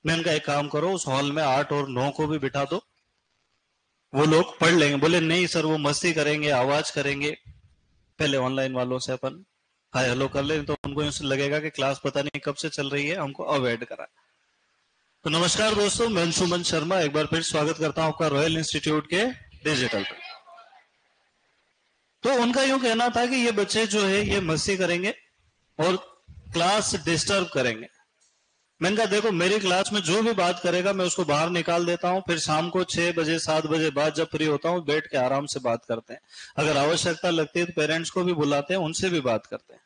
मैंने कहा एक काम करो, उस हॉल में 8 और 9 को भी बिठा दो, वो लोग पढ़ लेंगे। बोले नहीं सर, वो मस्ती करेंगे, आवाज करेंगे। पहले ऑनलाइन वालों से अपन हाय हेलो कर ले, तो उनको यूं लगेगा कि क्लास पता नहीं कब से चल रही है, हमको अवॉइड करा। तो नमस्कार दोस्तों, मैं अंशुमन शर्मा एक बार फिर स्वागत करता हूं आपका रॉयल इंस्टीट्यूट के डिजिटल पे। तो उनका यूं कहना था कि ये बच्चे जो है ये मस्ती करेंगे और क्लास डिस्टर्ब करेंगे। मैंने कहा देखो, मेरी क्लास में जो भी बात करेगा मैं उसको बाहर निकाल देता हूं, फिर शाम को 6 बजे 7 बजे बाद जब फ्री होता हूं बैठ के आराम से बात करते हैं। अगर आवश्यकता लगती है तो पेरेंट्स को भी बुलाते हैं, उनसे भी बात करते हैं।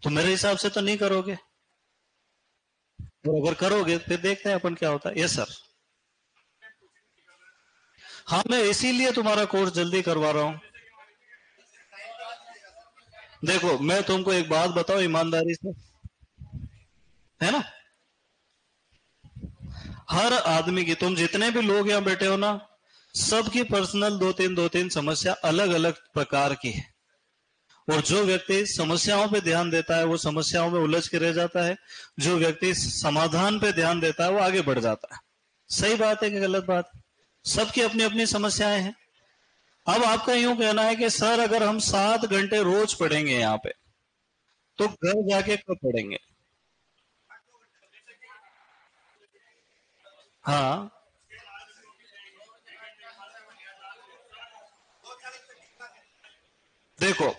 तो मेरे हिसाब से तो नहीं करोगे, और अगर करोगे फिर देखते हैं अपन क्या होता है। Yes sir. हाँ, मैं इसीलिए तुम्हारा कोर्स जल्दी करवा रहा हूं। देखो मैं तुमको एक बात बताऊं ईमानदारी से, है ना, हर आदमी की, तुम जितने भी लोग यहाँ बैठे हो ना, सबकी पर्सनल दो तीन समस्या अलग अलग प्रकार की है। और जो व्यक्ति समस्याओं पे ध्यान देता है वो समस्याओं में उलझ के रह जाता है, जो व्यक्ति समाधान पे ध्यान देता है वो आगे बढ़ जाता है। सही बात है कि गलत बात? सबकी अपनी अपनी समस्याएं हैं। अब आपका यूं कहना है कि सर अगर हम 7 घंटे रोज पढ़ेंगे यहाँ पे, तो घर जाके कब पढ़ेंगे? हाँ, देखो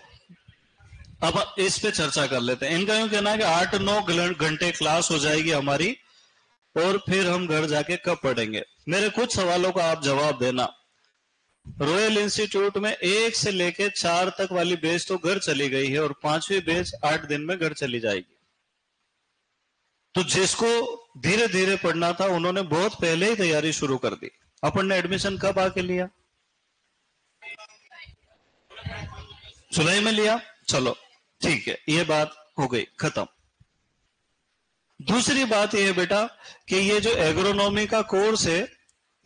अब इस पे चर्चा कर लेते हैं। इनका यूं कहना है कि 8-9 घंटे क्लास हो जाएगी हमारी, और फिर हम घर जाके कब पढ़ेंगे। मेरे कुछ सवालों का आप जवाब देना। रॉयल इंस्टीट्यूट में 1 से लेके 4 तक वाली बेच तो घर चली गई है, और 5वीं बेच 8 दिन में घर चली जाएगी। तो जिसको धीरे धीरे पढ़ना था उन्होंने बहुत पहले ही तैयारी शुरू कर दी। अपन ने एडमिशन कब आके लिया? जुलाई में लिया। चलो ठीक है, ये बात हो गई खत्म। दूसरी बात यह है बेटा कि ये जो एग्रोनॉमी का कोर्स है,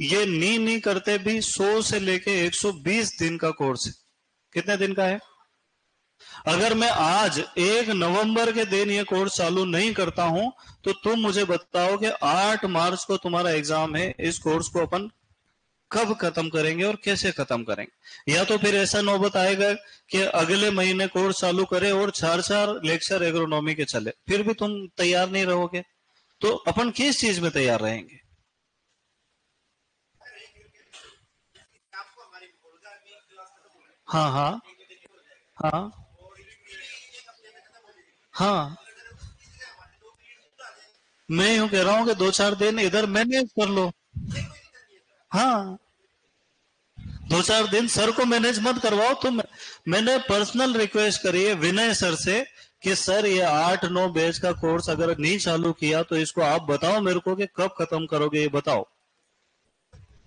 ये नी करते भी 100 से लेके 120 दिन का कोर्स है। कितने दिन का है? अगर मैं आज 1 नवंबर के दिन ये कोर्स चालू नहीं करता हूं, तो तुम मुझे बताओ कि 8 मार्च को तुम्हारा एग्जाम है, इस कोर्स को अपन कब खत्म करेंगे और कैसे खत्म करेंगे? या तो फिर ऐसा नौबत आएगा कि अगले महीने कोर्स चालू करे और 4-4 लेक्चर एग्रोनॉमी के चले, फिर भी तुम तैयार नहीं रहोगे। तो अपन किस चीज में तैयार रहेंगे? हाँ हाँ हाँ हाँ, मैं यूं कह रहा हूं कि 2-4 दिन इधर मैनेज कर लो। हाँ, 2-4 दिन सर को मैनेज मत करवाओ तुम। मैंने पर्सनल रिक्वेस्ट करी है विनय सर से कि सर ये 8-9 बैच का कोर्स अगर नहीं चालू किया तो इसको आप बताओ मेरे को कि कब खत्म करोगे, ये बताओ।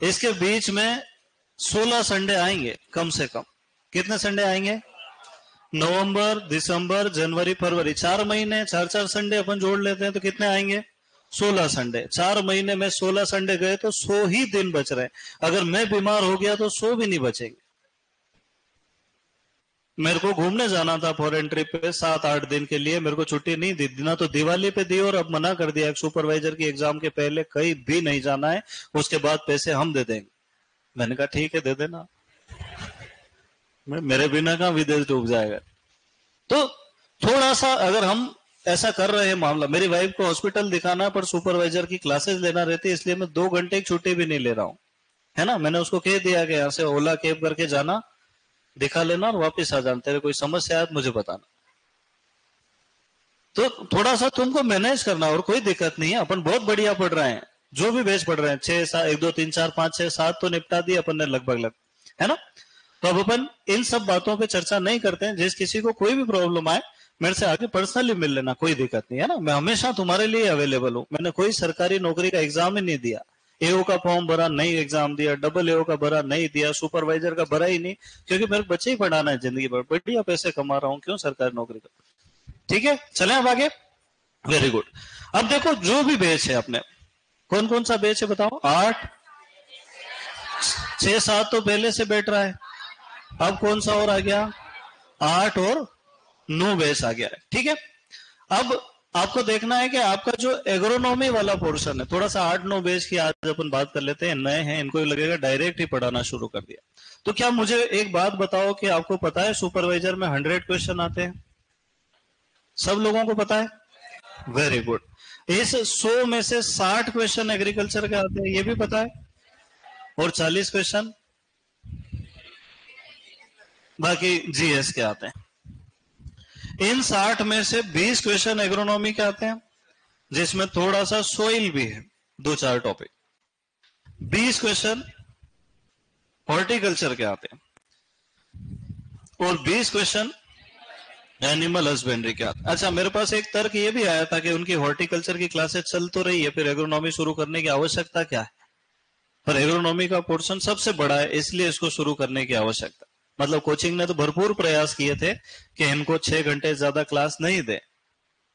इसके बीच में 16 संडे आएंगे कम से कम। कितने संडे आएंगे? नवंबर, दिसंबर, जनवरी, फरवरी, 4 महीने, 4-4 संडे अपन जोड़ लेते हैं तो कितने आएंगे? 16 संडे। 4 महीने में 16 संडे गए तो 100 ही दिन बच रहे। अगर मैं बीमार हो गया तो 100 भी नहीं बचेंगे। मेरे को घूमने जाना था फॉरेन ट्रिप पे 7-8 दिन के लिए, मेरे को छुट्टी नहीं दी ना, तो दिवाली पे दी और अब मना कर दिया एक सुपरवाइजर की एग्जाम के पहले कहीं भी नहीं जाना है, उसके बाद पैसे हम दे देंगे। मैंने कहा ठीक है दे देना, मेरे बिना का विदेश डूब जाएगा। तो थोड़ा सा अगर हम ऐसा कर रहे हैं मामला, मेरी वाइफ को हॉस्पिटल दिखाना पर सुपरवाइजर की क्लासेस लेना रहती है, इसलिए मैं 2 घंटे की छुट्टी भी नहीं ले रहा हूं, है ना। मैंने उसको कह दिया कि यहाँ से ओला कैब करके जाना, दिखा लेना और वापस आ जाना, तेरे कोई समस्या है तो मुझे बताना। तो थोड़ा सा तुमको मैनेज करना, और कोई दिक्कत नहीं है। अपन बहुत बढ़िया पढ़ रहे हैं, जो भी बैच पढ़ रहे हैं, 6-7, 1 2 3 4 5 6 7 तो निपटा दिए अपन ने लगभग, है ना। तो अब अपन इन सब बातों पे चर्चा नहीं करते हैं। जिस किसी को कोई भी प्रॉब्लम आए मेरे से आके पर्सनली मिल लेना, कोई दिक्कत नहीं है ना। मैं हमेशा तुम्हारे लिए अवेलेबल हूं। मैंने कोई सरकारी नौकरी का एग्जाम ही नहीं दिया, एओ का फॉर्म भरा नहीं एग्जाम दिया, डबल एओ का भरा नहीं दिया, सुपरवाइजर का भरा ही नहीं, क्योंकि मेरे बच्चे ही पढ़ाना है जिंदगी भर, बढ़िया पैसे कमा रहा हूँ, क्यों सरकारी नौकरी का। ठीक है, चले अब आगे। Very good. अब देखो जो भी बेच है अपने, कौन कौन सा बेच है बताओ? 8, 6-7 तो पहले से बैठ रहा है, अब कौन सा और आ गया? 8 और 9 बेस आ गया है। ठीक है, अब आपको देखना है कि आपका जो एग्रोनॉमी वाला पोर्शन है, थोड़ा सा 8-9 बेस की आज अपन बात कर लेते हैं, नए हैं, इनको लगेगा डायरेक्ट ही पढ़ाना शुरू कर दिया। तो क्या मुझे एक बात बताओ कि आपको पता है सुपरवाइजर में 100 क्वेश्चन आते हैं? सब लोगों को पता है? Very good. इस 100 में से 60 क्वेश्चन एग्रीकल्चर के आते हैं, ये भी पता है, और 40 क्वेश्चन बाकी जीएस के आते हैं। इन 60 में से 20 क्वेश्चन एग्रोनॉमी के आते हैं, जिसमें थोड़ा सा सोइल भी है, 2-4 टॉपिक। 20 क्वेश्चन हॉर्टिकल्चर के आते हैं, और 20 क्वेश्चन एनिमल हस्बेंड्री के आते हैं। अच्छा, मेरे पास एक तर्क ये भी आया था कि उनकी हॉर्टिकल्चर की क्लासेस चल तो रही है, फिर एग्रोनॉमी शुरू करने की आवश्यकता क्या है? पर एग्रोनॉमी का पोर्शन सबसे बड़ा है, इसलिए इसको शुरू करने की आवश्यकता। मतलब कोचिंग ने तो भरपूर प्रयास किए थे कि इनको 6 घंटे ज्यादा क्लास नहीं दे,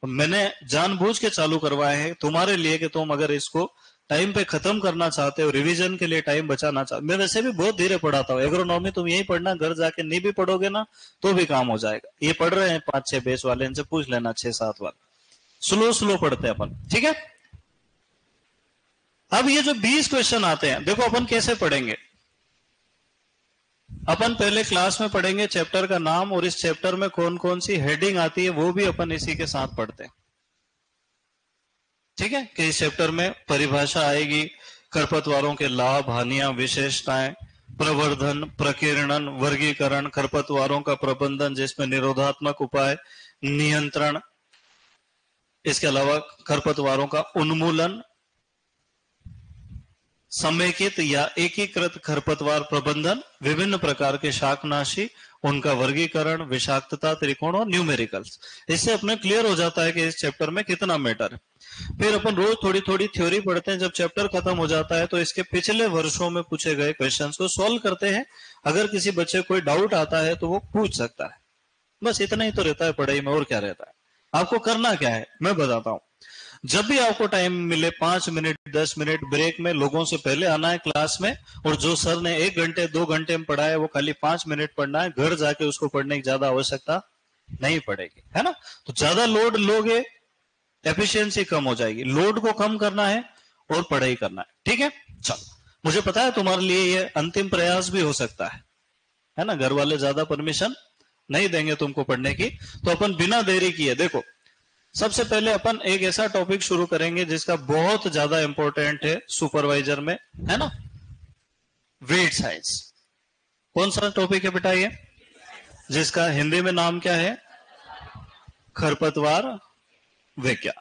मैंने जानबूझ के चालू करवाए हैं तुम्हारे लिए कि तुम अगर इसको टाइम पे खत्म करना चाहते हो, रिवीजन के लिए टाइम बचाना चाहते। मैं वैसे भी बहुत धीरे पढ़ाता हूँ एग्रोनॉमी, तुम यही पढ़ना, घर जाके नहीं भी पढ़ोगे ना तो भी काम हो जाएगा। ये पढ़ रहे हैं 5-6 बेस वाले, इनसे पूछ लेना 6-7 वाले, स्लो स्लो पढ़ते हैं अपन, ठीक है। अब ये जो 20 क्वेश्चन आते हैं, देखो अपन कैसे पढ़ेंगे। अपन पहले क्लास में पढ़ेंगे चैप्टर का नाम, और इस चैप्टर में कौन कौन सी हेडिंग आती है वो भी अपन इसी के साथ पढ़ते हैं, ठीक है। कि इस चैप्टर में परिभाषा आएगी, खरपतवारों के लाभ, हानियां, विशेषताएं, प्रवर्धन, प्रकीर्णन, वर्गीकरण, खरपतवारों का प्रबंधन जिसमें निरोधात्मक उपाय, नियंत्रण, इसके अलावा खरपतवारों का उन्मूलन, समेकित या एकीकृत खरपतवार प्रबंधन, विभिन्न प्रकार के शाकनाशी, उनका वर्गीकरण, विषाक्तता त्रिकोण और न्यूमेरिकल्स। इससे अपने क्लियर हो जाता है कि इस चैप्टर में कितना मैटर है। फिर अपन रोज थोड़ी थोड़ी थ्योरी पढ़ते हैं, जब चैप्टर खत्म हो जाता है तो इसके पिछले वर्षों में पूछे गए क्वेश्चंस को सॉल्व करते हैं। अगर किसी बच्चे को कोई डाउट आता है तो वो पूछ सकता है, बस इतना ही तो रहता है पढ़ाई में, और क्या रहता है। आपको करना क्या है मैं बताता हूं। जब भी आपको टाइम मिले 5 मिनट 10 मिनट ब्रेक में लोगों से पहले आना है क्लास में, और जो सर ने 1 घंटे 2 घंटे में पढ़ा है वो खाली 5 मिनट पढ़ना है, घर जाके उसको पढ़ने की ज्यादा आवश्यकता नहीं पड़ेगी, है ना। तो ज्यादा लोड लोगे एफिशिएंसी कम हो जाएगी, लोड को कम करना है और पढ़ाई करना है, ठीक है। चलो, मुझे पता है तुम्हारे लिए ये अंतिम प्रयास भी हो सकता है ना, घर वाले ज्यादा परमिशन नहीं देंगे तुमको पढ़ने की, तो अपन बिना देरी किए देखो, सबसे पहले अपन एक ऐसा टॉपिक शुरू करेंगे जिसका बहुत ज्यादा इंपॉर्टेंट है सुपरवाइजर में, है ना, वीड साइंस। कौन सा टॉपिक है बेटा ये, जिसका हिंदी में नाम क्या है, खरपतवार विज्ञान।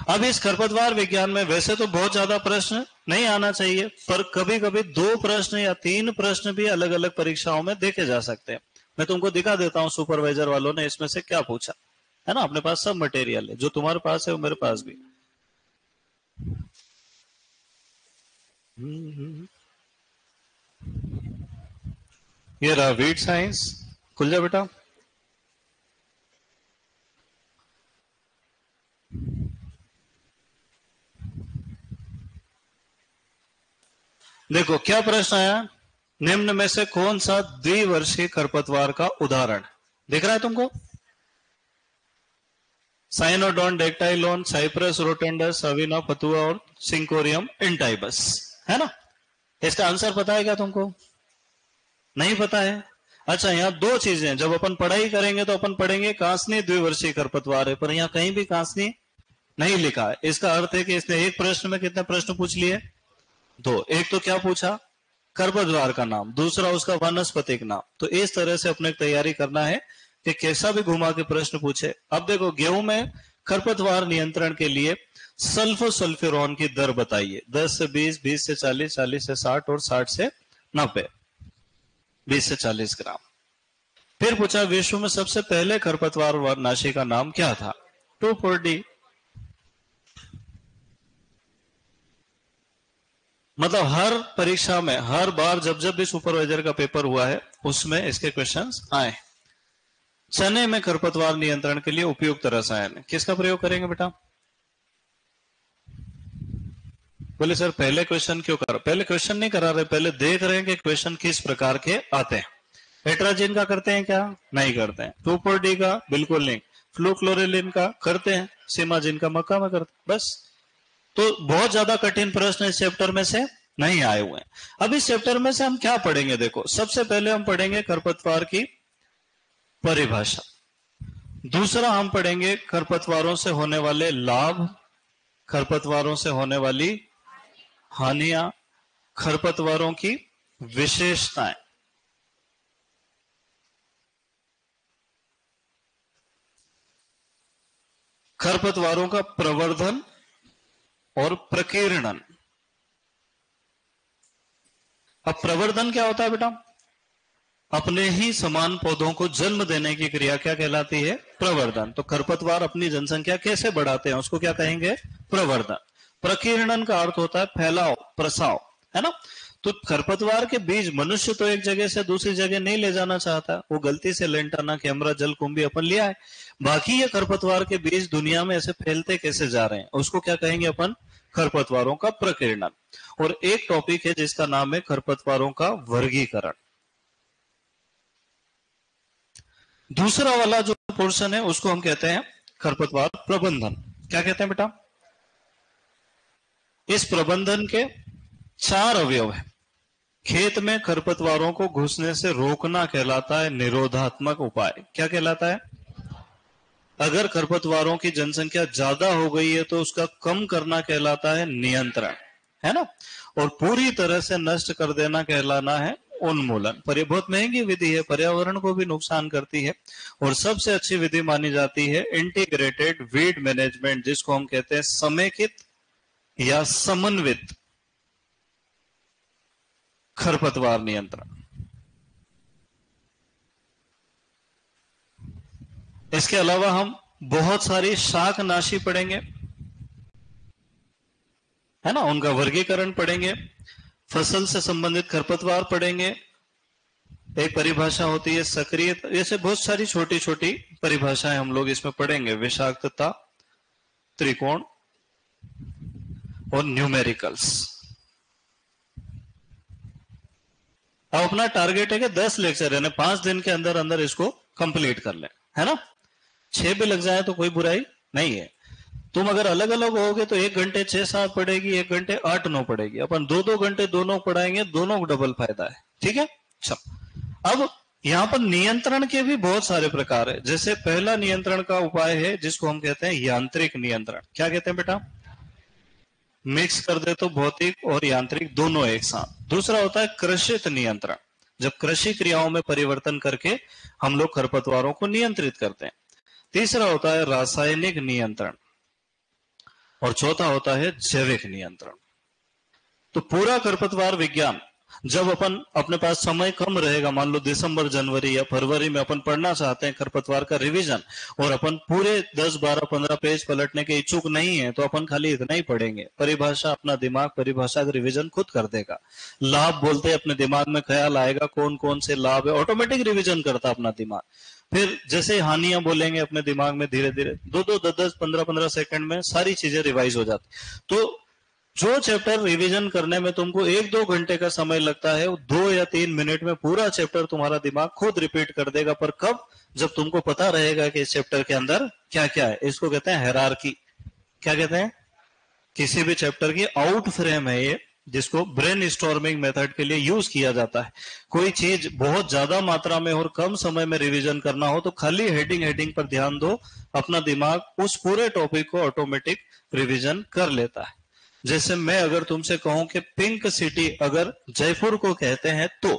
अब इस खरपतवार विज्ञान में वैसे तो बहुत ज्यादा प्रश्न नहीं आना चाहिए, पर कभी कभी 2 प्रश्न या 3 प्रश्न भी अलग अलग परीक्षाओं में देखे जा सकते हैं। मैं तुमको दिखा देता हूं सुपरवाइजर वालों ने इसमें से क्या पूछा, है ना। अपने पास सब मटेरियल है, जो तुम्हारे पास है वो मेरे पास भी। ये रहा वीड साइंस, खुल जा बेटा। देखो क्या प्रश्न आया, निम्न में से कौन सा द्विवर्षीय खरपतवार का उदाहरण, दिख रहा है तुमको, साइनोडोन डेक्टाइलोन, साइप्रस रोटेंडस, सविना फतुआ और सिंकोरियम इंटाइबस, है ना। इसका आंसर पता है क्या तुमको, नहीं पता है। अच्छा, यहाँ 2 चीजें, जब अपन पढ़ाई करेंगे तो अपन पढ़ेंगे कांसनी द्विवर्षीय खरपतवार है, पर यहाँ कहीं भी कांसनी नहीं लिखा है। इसका अर्थ है कि इसने एक प्रश्न में कितने प्रश्न पूछ लिए, 2। एक तो क्या पूछा, खरपतवार का नाम, दूसरा उसका वानस्पतिक नाम। तो इस तरह से अपने तैयारी करना है कि कैसा भी घुमा के प्रश्न पूछे। अब देखो, गेहूं में खरपतवार नियंत्रण के लिए सल्फोसल्फ्यूरॉन की दर बताइए, 10 से 20, 20 से 40, 40 से 60 और 60 से 90, 20 से 40 ग्राम। फिर पूछा विश्व में सबसे पहले खरपतवार नाशी का नाम क्या था, 2,4-D। मतलब हर परीक्षा में, हर बार जब जब भी सुपरवाइजर का पेपर हुआ है उसमें इसके क्वेश्चंस आए। चने में खरपतवार नियंत्रण के लिए उपयुक्त रसायन किसका प्रयोग करेंगे बेटा, बोले सर पहले क्वेश्चन क्यों कर, पहले क्वेश्चन नहीं करा रहे, पहले देख रहे हैं कि क्वेश्चन किस प्रकार के आते हैं। एट्राजिन का करते हैं क्या, नहीं करते हैं। 2,4-D का बिल्कुल नहीं, फ्लूक्लोरिलिन का करते हैं, सिमाजिन का मक्का में करते हैं, बस। तो बहुत ज्यादा कठिन प्रश्न इस चैप्टर में से नहीं आए हुए हैं। अब इस चैप्टर में से हम क्या पढ़ेंगे? देखो, सबसे पहले हम पढ़ेंगे खरपतवार की परिभाषा। दूसरा हम पढ़ेंगे खरपतवारों से होने वाले लाभ, खरपतवारों से होने वाली हानियां, खरपतवारों की विशेषताएं। खरपतवारों का प्रवर्धन और प्रकीर्णन। अब प्रवर्धन क्या होता है बेटा? अपने ही समान पौधों को जन्म देने की क्रिया क्या कहलाती है? प्रवर्धन। तो खरपतवार अपनी जनसंख्या कैसे बढ़ाते हैं, उसको क्या कहेंगे? प्रवर्धन। प्रकीर्णन का अर्थ होता है फैलाव, प्रसाव, है ना? तो खरपतवार के बीज मनुष्य तो एक जगह से दूसरी जगह नहीं ले जाना चाहता, वो गलती से लेंटाना, कैमरा, जलकुंभी अपन लिया है। बाकी ये खरपतवार के बीज दुनिया में ऐसे फैलते कैसे जा रहे हैं, उसको क्या कहेंगे अपन? खरपतवारों का प्रकीर्णन। और एक टॉपिक है जिसका नाम है खरपतवारों का वर्गीकरण। दूसरा वाला जो पोर्शन है उसको हम कहते हैं खरपतवार प्रबंधन। क्या कहते हैं बेटा? इस प्रबंधन के 4 अवयव है। खेत में खरपतवारों को घुसने से रोकना कहलाता है निरोधात्मक उपाय। क्या कहलाता है? अगर खरपतवारों की जनसंख्या ज्यादा हो गई है तो उसका कम करना कहलाता है नियंत्रण, है ना? और पूरी तरह से नष्ट कर देना कहलाना है उन्मूलन। पर यह बहुत महंगी विधि है, पर्यावरण को भी नुकसान करती है। और सबसे अच्छी विधि मानी जाती है इंटीग्रेटेड वीड मैनेजमेंट, जिसको हम कहते हैं समेकित या समन्वित खरपतवार नियंत्रण। इसके अलावा हम बहुत सारी शाकनाशी पढ़ेंगे, है ना? उनका वर्गीकरण पढ़ेंगे, फसल से संबंधित खरपतवार पढ़ेंगे। एक परिभाषा होती है सक्रिय, ऐसे बहुत सारी छोटी छोटी परिभाषाएं हम लोग इसमें पढ़ेंगे। विषाक्तता, त्रिकोण और न्यूमेरिकल्स। अब अपना टारगेट है कि 10 लेक्चर यानी 5 दिन के अंदर अंदर इसको कंप्लीट कर ले, है ना? 6 भी लग जाए तो कोई बुराई नहीं है। तुम अगर अलग अलग होगे तो 1 घंटे 6-7 पढ़ेगी, 1 घंटे 8-9 पढ़ेगी। अपन 2-2 घंटे दोनों पढ़ाएंगे, दोनों को डबल फायदा है। ठीक है? अच्छा, अब यहां पर नियंत्रण के भी बहुत सारे प्रकार है। जैसे पहला नियंत्रण का उपाय है जिसको हम कहते हैं यांत्रिक नियंत्रण। क्या कहते हैं बेटा? मिक्स कर दे तो भौतिक और यांत्रिक दोनों एक साथ। दूसरा होता है कृषित नियंत्रण, जब कृषि क्रियाओं में परिवर्तन करके हम लोग खरपतवारों को नियंत्रित करते हैं। तीसरा होता है रासायनिक नियंत्रण और चौथा होता है जैविक नियंत्रण। तो पूरा खरपतवार विज्ञान, जब अपन अपने पास समय कम रहेगा, मान लो दिसंबर, जनवरी या फरवरी में अपन पढ़ना चाहते हैं खरपतवार का रिवीजन, और अपन पूरे 10-12-15 पेज पलटने के इच्छुक नहीं है, तो अपन खाली इतना ही पढ़ेंगे। परिभाषा अपना दिमाग परिभाषा का रिवीजन खुद कर देगा। लाभ बोलते अपने दिमाग में ख्याल आएगा कौन कौन से लाभ है, ऑटोमेटिक रिवीजन करता अपना दिमाग। फिर जैसे हानियां बोलेंगे अपने दिमाग में धीरे धीरे 2-2, 10-10, 15-15 सेकंड में सारी चीजें रिवाइज हो जाती। तो जो चैप्टर रिवीजन करने में तुमको 1-2 घंटे का समय लगता है, वो 2 या 3 मिनट में पूरा चैप्टर तुम्हारा दिमाग खुद रिपीट कर देगा। पर कब? जब तुमको पता रहेगा कि इस चैप्टर के अंदर क्या क्या है। इसको कहते हैं हायरार्की। क्या कहते हैं? किसी भी चैप्टर की आउट फ्रेम है ये, जिसको ब्रेन स्टॉर्मिंग मेथड के लिए यूज किया जाता है। कोई चीज बहुत ज्यादा मात्रा में और कम समय में रिवीजन करना हो तो खाली हेडिंग हेडिंग पर ध्यान दो, अपना दिमाग उस पूरे टॉपिक को ऑटोमेटिक रिवीजन कर लेता है। जैसे मैं अगर तुमसे कहूं कि पिंक सिटी अगर जयपुर को कहते हैं, तो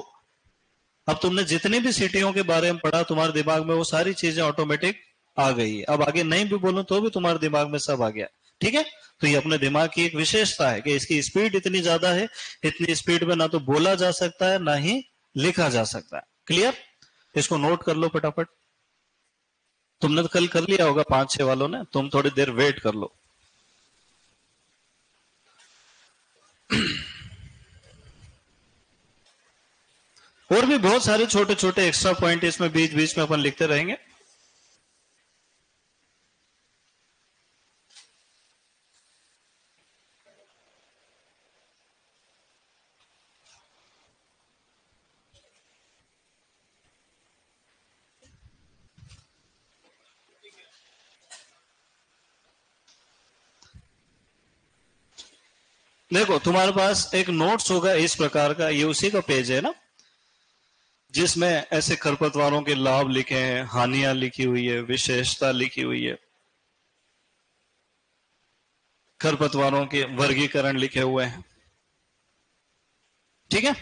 अब तुमने जितनी भी सिटियों के बारे में पढ़ा, तुम्हारे दिमाग में वो सारी चीजें ऑटोमेटिक आ गई है। अब आगे नहीं भी बोलूं तो भी तुम्हारे दिमाग में सब आ गया। ठीक है? तो ये अपने दिमाग की एक विशेषता है कि इसकी स्पीड इतनी ज्यादा है, इतनी स्पीड में ना तो बोला जा सकता है ना ही लिखा जा सकता है। क्लियर? इसको नोट कर लो फटाफट। तुमने तो कल कर लिया होगा 5-6 वालों ने, तुम थोड़ी देर वेट कर लो। और भी बहुत सारे छोटे छोटे एक्स्ट्रा पॉइंट इसमें बीच बीच में अपन लिखते रहेंगे। देखो तुम्हारे पास एक नोट्स होगा इस प्रकार का, ये उसी का पेज है ना, जिसमें ऐसे खरपतवारों के लाभ लिखे हैं, हानियां लिखी हुई है, विशेषता लिखी हुई है, खरपतवारों के वर्गीकरण लिखे हुए हैं। ठीक है।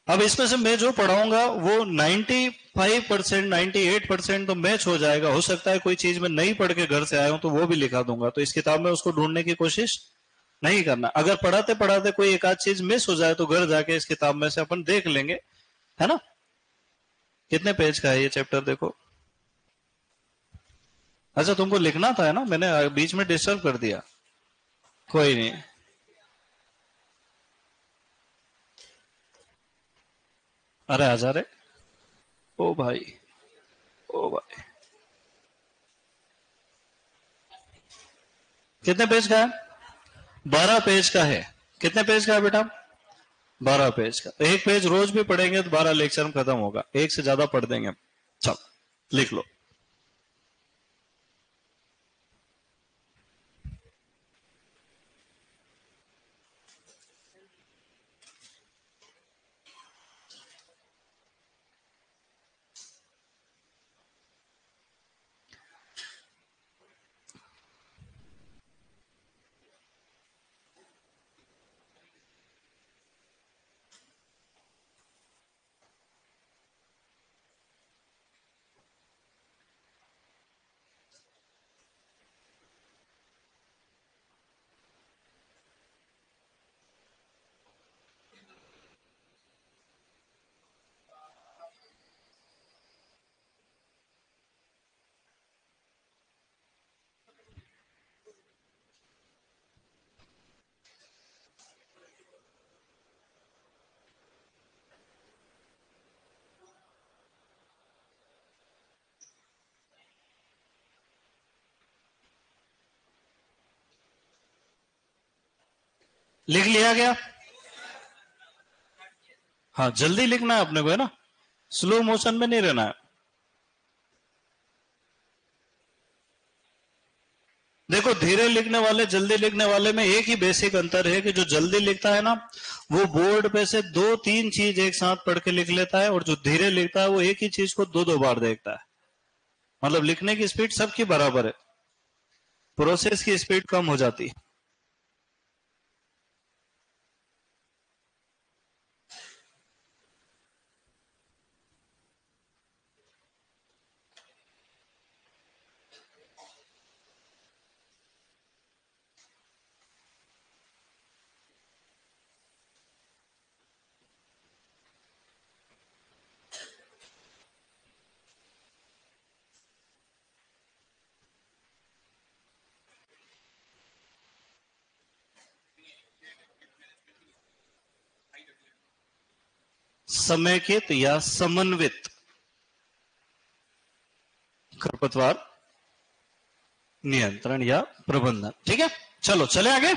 अब इसमें से मैं जो पढ़ाऊंगा वो 95%, 98% तो मैच हो जाएगा। हो सकता है कोई चीज मैं नहीं पढ़ के घर से आया हूं तो वो भी लिखा दूंगा, तो इस किताब में उसको ढूंढने की कोशिश नहीं करना। अगर पढ़ाते पढ़ाते कोई एक आध चीज मिस हो जाए तो घर जाके इस किताब में से अपन देख लेंगे, है ना। कितने पेज का है ये चैप्टर देखो। अच्छा तुमको लिखना था, है ना, मैंने बीच में डिस्टर्ब कर दिया। कोई नहीं। अरे आजा रे। ओ भाई, ओ भाई। कितने पेज का है? 12 पेज का है। कितने पेज का है बेटा? 12 पेज का। एक पेज रोज भी पढ़ेंगे तो 12 लेक्चर में खत्म होगा, एक से ज्यादा पढ़ देंगे। चल लिख लो। लिख लिया गया? हाँ जल्दी लिखना है अपने को, है ना, स्लो मोशन में नहीं रहना है। देखो धीरे लिखने वाले जल्दी लिखने वाले में एक ही बेसिक अंतर है कि जो जल्दी लिखता है ना वो बोर्ड पे से 2-3 चीज एक साथ पढ़ के लिख लेता है, और जो धीरे लिखता है वो एक ही चीज को 2-2 बार देखता है। मतलब लिखने की स्पीड सबकी बराबर है, प्रोसेस की स्पीड कम हो जाती है। समेकित या समन्वित खरपतवार नियंत्रण या प्रबंधन। ठीक है, चलो चले आगे।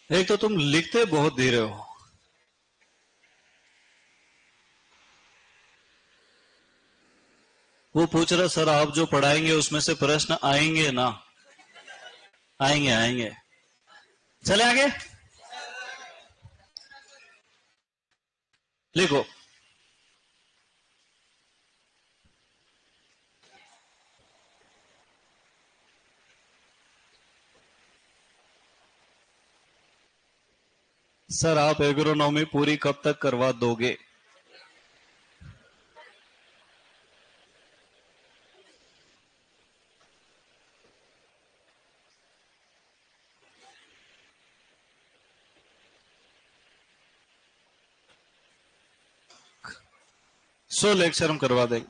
एक तो तुम लिखते बहुत धीरे हो। वो पूछ रहा सर आप जो पढ़ाएंगे उसमें से प्रश्न आएंगे ना? आएंगे आएंगे। चले आगे, लिखो। सर आप एग्रोनॉमी पूरी कब तक करवा दोगे? सौ लेक्चर हम करवा देंगे,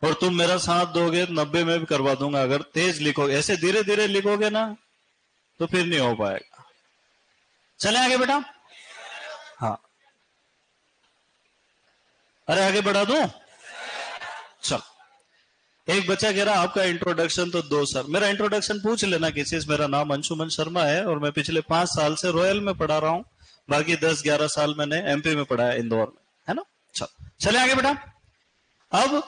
और तुम मेरा साथ दोगे तो 90 में भी करवा दूंगा। अगर तेज लिखोगे, ऐसे धीरे धीरे लिखोगे ना तो फिर नहीं हो पाएगा। चले आगे बेटा। हाँ, अरे आगे बढ़ा दूं? चल। एक बच्चा कह रहा आपका इंट्रोडक्शन तो दो सर। मेरा इंट्रोडक्शन पूछ लेना किसी से। मेरा नाम अंशुमन शर्मा है और मैं पिछले 5 साल से रॉयल में पढ़ा रहा हूं। बाकी 10-11 साल मैंने एमपी में पढ़ा है, इंदौर में, है ना। चले आगे बेटा। अब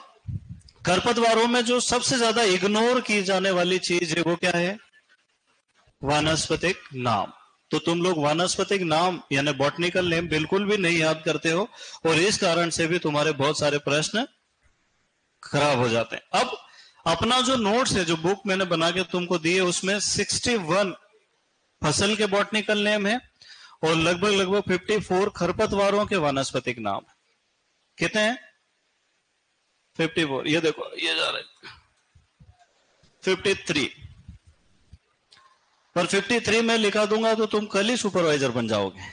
खरपतवारों में जो सबसे ज्यादा इग्नोर की जाने वाली चीज है वो क्या है? वानस्पतिक नाम। तो तुम लोग वानस्पतिक नाम यानी बॉटनिकल नेम बिल्कुल भी नहीं याद करते हो, और इस कारण से भी तुम्हारे बहुत सारे प्रश्न खराब हो जाते हैं। अब अपना जो नोट्स है, जो बुक मैंने बना के तुमको दी है, उसमें 61 फसल के बॉटनिकल नेम है और लगभग 54 खरपतवारों के वानस्पतिक नाम। कितने हैं? 54। ये देखो, ये जा रहे 53, पर 53 में लिखा दूंगा तो तुम कल ही सुपरवाइजर बन जाओगे।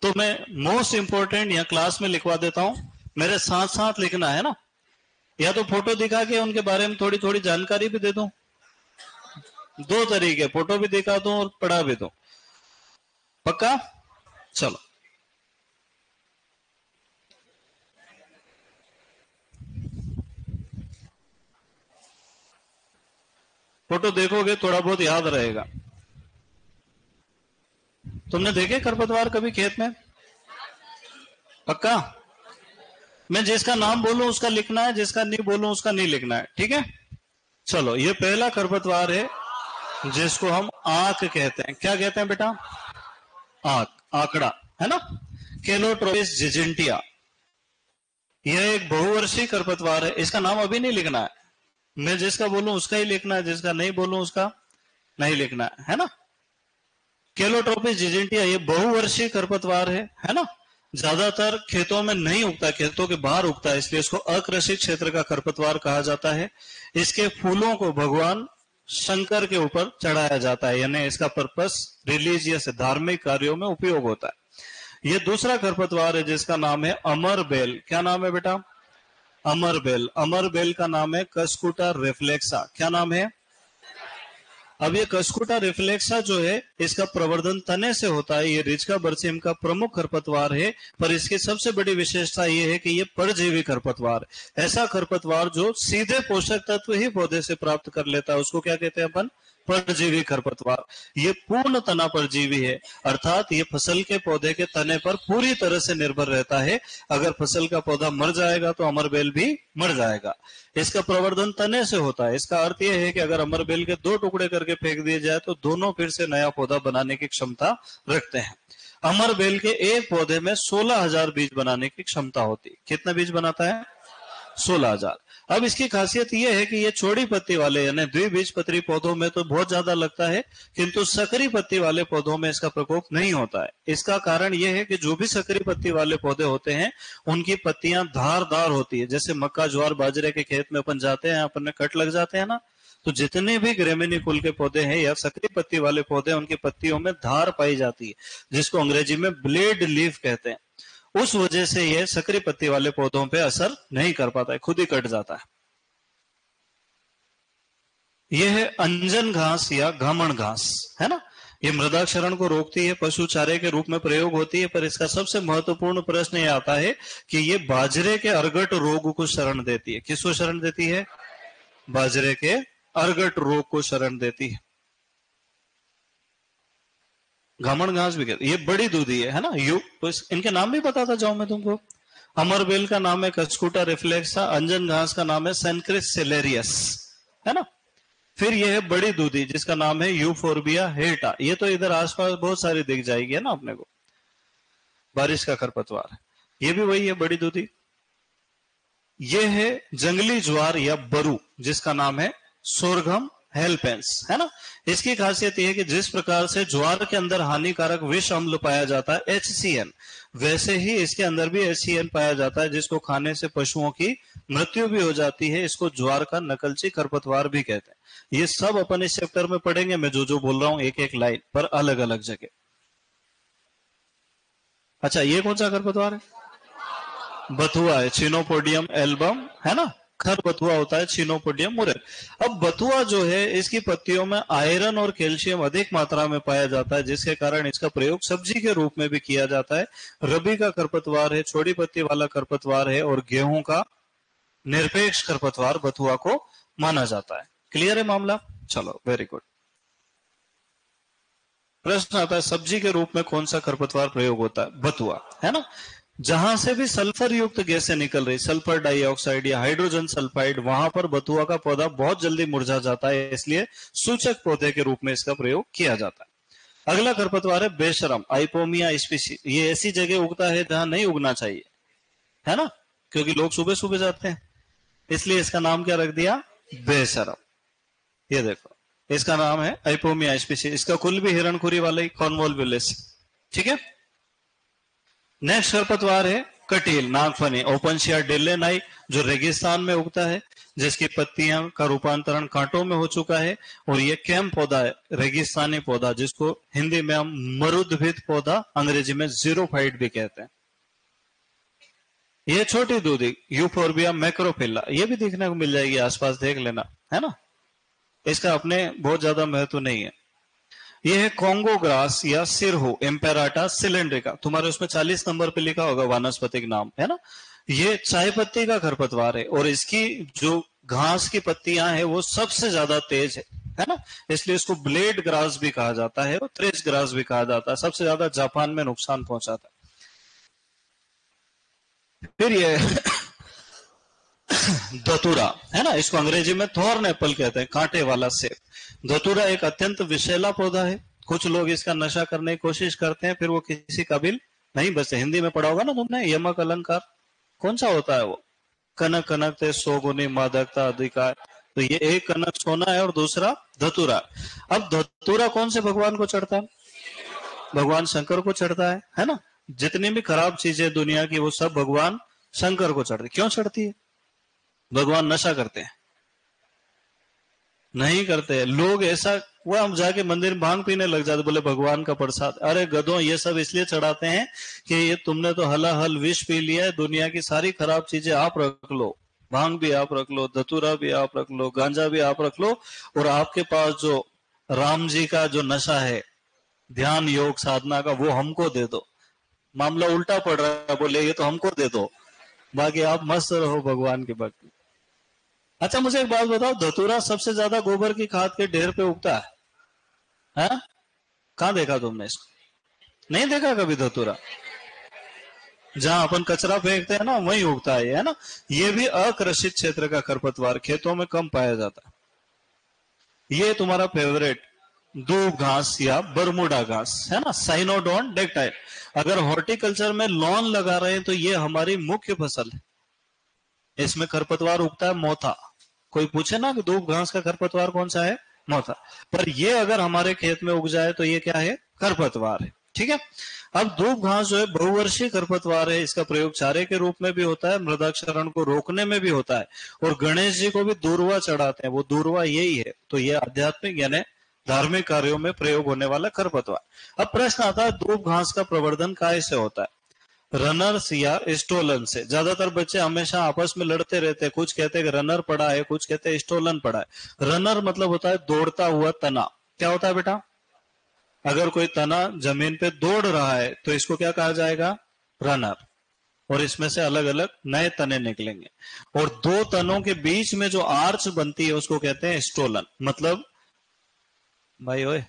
तो मैं मोस्ट इंपोर्टेंट यहां क्लास में लिखवा देता हूं, मेरे साथ साथ लिखना है ना, या तो फोटो दिखा के उनके बारे में थोड़ी थोड़ी जानकारी भी दे दूं। दो तरीके, फोटो भी दिखा दूं और पढ़ा भी दूं। पक्का? चलो, फोटो देखोगे थोड़ा बहुत याद रहेगा। तुमने देखे खरपतवार कभी खेत में? पक्का? मैं जिसका नाम बोलूं उसका लिखना है, जिसका नहीं बोलूं उसका नहीं लिखना है, ठीक है? चलो, ये पहला खरपतवार है जिसको हम आंक कहते हैं। क्या कहते हैं बेटा? आंक, आंकड़ा, है ना? केलोट्रोपिस जिजिंटिया। यह एक बहुवर्षीय खरपतवार है। इसका नाम अभी नहीं लिखना है, मैं जिसका बोलूं उसका ही लिखना है, जिसका नहीं बोलूं उसका नहीं लिखना है ना? केलोट्रोपिस जिजिंटिया ये बहुवर्षीय खरपतवार है ना? ज्यादातर खेतों में नहीं उगता, खेतों के बाहर उगता है, इसलिए इसको अकृषित क्षेत्र का खरपतवार कहा जाता है। इसके फूलों को भगवान शंकर के ऊपर चढ़ाया जाता है, यानी इसका पर्पस रिलीजियस, धार्मिक कार्यों में उपयोग होता है। ये दूसरा खरपतवार है जिसका नाम है अमरबेल। क्या नाम है बेटा? अमरबेल। अमरबेल का नाम है कस्कुटा रिफ्लेक्सा। क्या नाम है? अब ये कस्कुटा रिफ्लेक्सा जो है, इसका प्रवर्धन तने से होता है। ये रिचका बरसीम का प्रमुख खरपतवार है, पर इसकी सबसे बड़ी विशेषता ये है कि ये परजीवी खरपतवार, ऐसा खरपतवार जो सीधे पोषक तत्व ही पौधे से प्राप्त कर लेता है, उसको क्या कहते हैं अपन? परजीवी खरपतवार। ये पूर्ण तना परजीवी है, अर्थात ये फसल के पौधे के तने पर पूरी तरह से निर्भर रहता है। अगर फसल का पौधा मर जाएगा तो अमरबेल भी मर जाएगा। इसका प्रवर्धन तने से होता है। इसका अर्थ यह है कि अगर अमरबेल के 2 टुकड़े करके फेंक दिए जाए तो दोनों फिर से नया पौधा बनाने की क्षमता रखते हैं। अमरबेल के एक पौधे में 16,000 बीज बनाने की क्षमता होती है। कितना बीज बनाता है? 16,000। अब इसकी खासियत यह है कि ये चौड़ी पत्ती वाले यानी द्विबीजपत्री पौधों में तो बहुत ज्यादा लगता है, किंतु सकरी पत्ती वाले पौधों में इसका प्रकोप नहीं होता है। इसका कारण यह है कि जो भी सकरी पत्ती वाले पौधे होते हैं उनकी पत्तियां धारदार होती है। जैसे मक्का, ज्वार, बाजरे के खेत में अपन जाते हैं, अपन में कट लग जाते हैं ना, तो जितने भी ग्रेमिनी कुल के पौधे हैं या सकरी पत्ती वाले पौधे, उनकी पत्तियों में धार पाई जाती है, जिसको अंग्रेजी में ब्लेड लीफ कहते हैं। उस वजह से यह सकरी पत्ती वाले पौधों पे असर नहीं कर पाता है, खुद ही कट जाता है। यह है अंजन घास या घामण घास, है ना? ये मृदा क्षरण को रोकती है, पशु चारे के रूप में प्रयोग होती है, पर इसका सबसे महत्वपूर्ण प्रश्न यह आता है कि ये बाजरे के अर्गट रोग को शरण देती है। किसको शरण देती है? बाजरे के अर्गट रोग को शरण देती है। घामण घास भी कहते, ये बड़ी दूधी है ना? तो इनके नाम भी बताता जाऊं मैं तुमको। अमरबेल का नाम है कस्कुटा रिफ्लेक्सा, अंजन घास का नाम है सेनक्रिस सेलेरियस, है ना? फिर यह है बड़ी दूधी जिसका नाम है यूफोर्बिया हेटा। ये तो इधर आसपास बहुत सारी दिख जाएगी, है ना अपने को, बारिश का खरपतवार। ये भी वही है, बड़ी दूधी। ये है जंगली ज्वार या बरू जिसका नाम है सोरघम हेल्पेंस, है ना? इसकी खासियत यह है कि जिस प्रकार से ज्वार के अंदर हानिकारक विष अम्ल पाया जाता है HCN, वैसे ही इसके अंदर भी HCN पाया जाता है, जिसको खाने से पशुओं की मृत्यु भी हो जाती है। इसको ज्वार का नकलची खरपतवार भी कहते हैं। ये सब अपन इस चैप्टर में पढ़ेंगे, मैं जो जो बोल रहा हूं एक एक लाइन पर अलग अलग जगह। अच्छा, ये कौन सा खरपतवार है? बथुआ है, चिनोपोडियम एल्बम, है ना? खर बथुआ होता है, चिनोपोडियम मुरेर। अब बथुआ जो है, इसकी पत्तियों में आयरन और कैल्शियम अधिक मात्रा में पाया जाता है, जिसके कारण इसका प्रयोग सब्जी के रूप में भी किया जाता है। रबी का खरपतवार है, छोटी पत्ती वाला खरपतवार है, और गेहूं का निरपेक्ष खरपतवार बथुआ को माना जाता है। क्लियर है मामला? चलो, वेरी गुड। प्रश्न आता है सब्जी के रूप में कौन सा खरपतवार प्रयोग होता है? बथुआ, है ना? जहां से भी सल्फर युक्त गैसें निकल रही, सल्फर डाइऑक्साइड या हाइड्रोजन सल्फाइड, वहां पर बथुआ का पौधा बहुत जल्दी मुरझा जाता है, इसलिए सूचक पौधे के रूप में इसका प्रयोग किया जाता है। अगला खरपतवार है बेशरम, आइपोमिया स्पीसी। ये ऐसी जगह उगता है जहां नहीं उगना चाहिए, है ना, क्योंकि लोग सुबह सुबह जाते हैं, इसलिए इसका नाम क्या रख दिया, बेशरम। ये देखो, इसका नाम है आइपोमिया स्पीसी। इसका कुल भी हिरणखुरी वाला ही, कॉर्नवॉल विलेज। ठीक है। नेक्स्ट खरपतवार है कटील, नागफनी, ओपनशिया डेलेनाई, जो रेगिस्तान में उगता है, जिसकी पत्तियां का रूपांतरण कांटों में हो चुका है। और ये कैम पौधा है, रेगिस्तानी पौधा, जिसको हिंदी में हम मरुद्भिद पौधा, अंग्रेजी में जीरोफाइट भी कहते हैं। ये छोटी दूधी यूफोर्बिया मैक्रोफिल्ला, ये भी देखने को मिल जाएगी आसपास, देख लेना, है ना। इसका अपने बहुत ज्यादा महत्व नहीं है। यह है कॉन्गो ग्रास या सिरहो एम्पेराटा सिलेंड्रिका, तुम्हारे उसमें 40 नंबर पे लिखा होगा वानस्पतिक नाम, है ना। ये चाय पत्ती का खरपतवार है और इसकी जो घास की पत्तियां हैं वो सबसे ज्यादा तेज है ना, इसलिए इसको ब्लेड ग्रास भी कहा जाता है और त्रेस ग्रास भी कहा जाता है। सबसे ज्यादा जापान में नुकसान पहुंचाता है। फिर ये धतूरा, है ना, इसको अंग्रेजी में थॉर्न एप्पल कहते हैं, कांटे वाला सेब। धतूरा एक अत्यंत विषैला पौधा है। कुछ लोग इसका नशा करने की कोशिश करते हैं, फिर वो किसी काबिल नहीं बचते। हिंदी में पढ़ा होगा ना तुमने, यमक अलंकार, कौन सा होता है वो, कनक कनक ते सोगुनी मादकता अधिकार। तो ये एक कनक सोना है और दूसरा धतूरा। अब धतूरा कौन से भगवान को चढ़ता है, भगवान शंकर को चढ़ता है ना। जितनी भी खराब चीजें दुनिया की वो सब भगवान शंकर को चढ़ती। क्यों चढ़ती है, भगवान नशा करते हैं, नहीं करते। लोग ऐसा, वो हम जाके मंदिर में भांग पीने लग जाते, बोले भगवान का प्रसाद। अरे गधों, ये सब इसलिए चढ़ाते हैं कि ये तुमने तो हलाहल विष पी लिया है, दुनिया की सारी खराब चीजें आप रख लो, भांग भी आप रख लो, धतूरा भी आप रख लो, गांजा भी आप रख लो, और आपके पास जो राम जी का जो नशा है ध्यान योग साधना का, वो हमको दे दो। मामला उल्टा पड़ रहा है, बोले ये तो हमको दे दो, बाकी आप मस्त रहो भगवान की भक्ति। अच्छा मुझे एक बात बताओ, धतूरा सबसे ज्यादा गोबर की खाद के ढेर पे उगता है? कहां देखा तुमने इसको, नहीं देखा कभी धतूरा? जहां अपन कचरा फेंकते हैं ना वहीं उगता है ना। ये भी अकृषित क्षेत्र का खरपतवार, खेतों में कम पाया जाता है। ये तुम्हारा फेवरेट दूब घास या बरमूडा घास, है ना, साइनोडोन डेक्टाइल। अगर हॉर्टिकल्चर में लॉन लगा रहे हैं तो ये हमारी मुख्य फसल है। इसमें खरपतवार उगता है मोथा। कोई पूछे ना कि दूब घास का खरपतवार कौन सा है, मोथा। पर ये अगर हमारे खेत में उग जाए तो ये क्या है, खरपतवार है। ठीक है। अब दूब घास जो है बहुवर्षीय खरपतवार है। इसका प्रयोग चारे के रूप में भी होता है, मृदाक्षरण को रोकने में भी होता है, और गणेश जी को भी दूर्वा चढ़ाते हैं, वो दूर्वा यही है। तो ये आध्यात्मिक यानी धार्मिक कार्यों में प्रयोग होने वाला खरपतवार। अब प्रश्न आता है, दूब घास का प्रवर्धन कैसे होता है? रनर्स या स्टोलन से। ज्यादातर बच्चे हमेशा आपस में लड़ते रहते हैं, कुछ कहते हैं कि रनर पड़ा है, कुछ कहते हैं स्टोलन पड़ा है। रनर मतलब होता है दौड़ता हुआ तना। क्या होता है बेटा, अगर कोई तना जमीन पे दौड़ रहा है तो इसको क्या कहा जाएगा, रनर। और इसमें से अलग अलग नए तने निकलेंगे, और दो तनों के बीच में जो आर्च बनती है उसको कहते हैं स्टोलन। मतलब भाई ओए,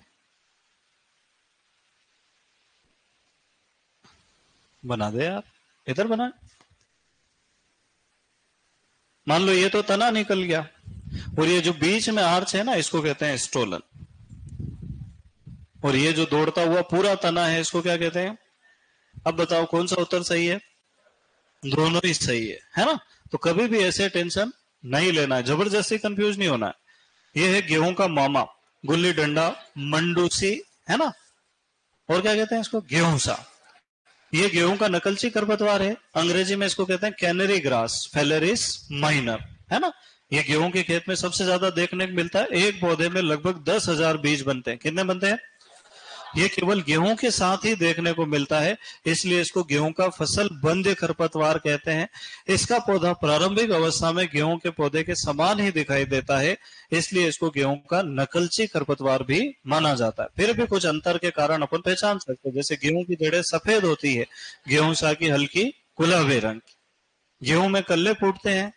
बना दे यार, इधर बना। मान लो ये तो तना निकल गया, और ये जो बीच में आर्च है ना इसको कहते हैं स्टोलन। और ये जो दौड़ता हुआ पूरा तना है इसको क्या कहते हैं? अब बताओ कौन सा उत्तर सही है? दोनों ही सही है ना। तो कभी भी ऐसे टेंशन नहीं लेना है, जबरदस्ती कंफ्यूज नहीं होना है। ये है गेहूं का मामा, गुल्ली डंडा, मंडूसी, है ना। और क्या कहते हैं इसको, गेहूं सा। ये गेहूं का नकलची खरपतवार है। अंग्रेजी में इसको कहते हैं कैनरी ग्रास, फेलेरिस माइनर, है ना। ये गेहूं के खेत में सबसे ज्यादा देखने को मिलता है। एक पौधे में लगभग 10,000 बीज बनते हैं। कितने बनते हैं? ये केवल गेहूं के साथ ही देखने को मिलता है, इसलिए इसको गेहूं का फसल बंद खरपतवार कहते हैं। इसका पौधा प्रारंभिक अवस्था में गेहूं के पौधे के समान ही दिखाई देता है, इसलिए इसको गेहूं का नकलची खरपतवार भी माना जाता है। फिर भी कुछ अंतर के कारण अपन पहचान सकते हैं, जैसे गेहूं की जड़ें सफेद होती है, गेहूं सा की हल्की गुलाबी रंग की। गेहूं में कल्ले फूटते हैं,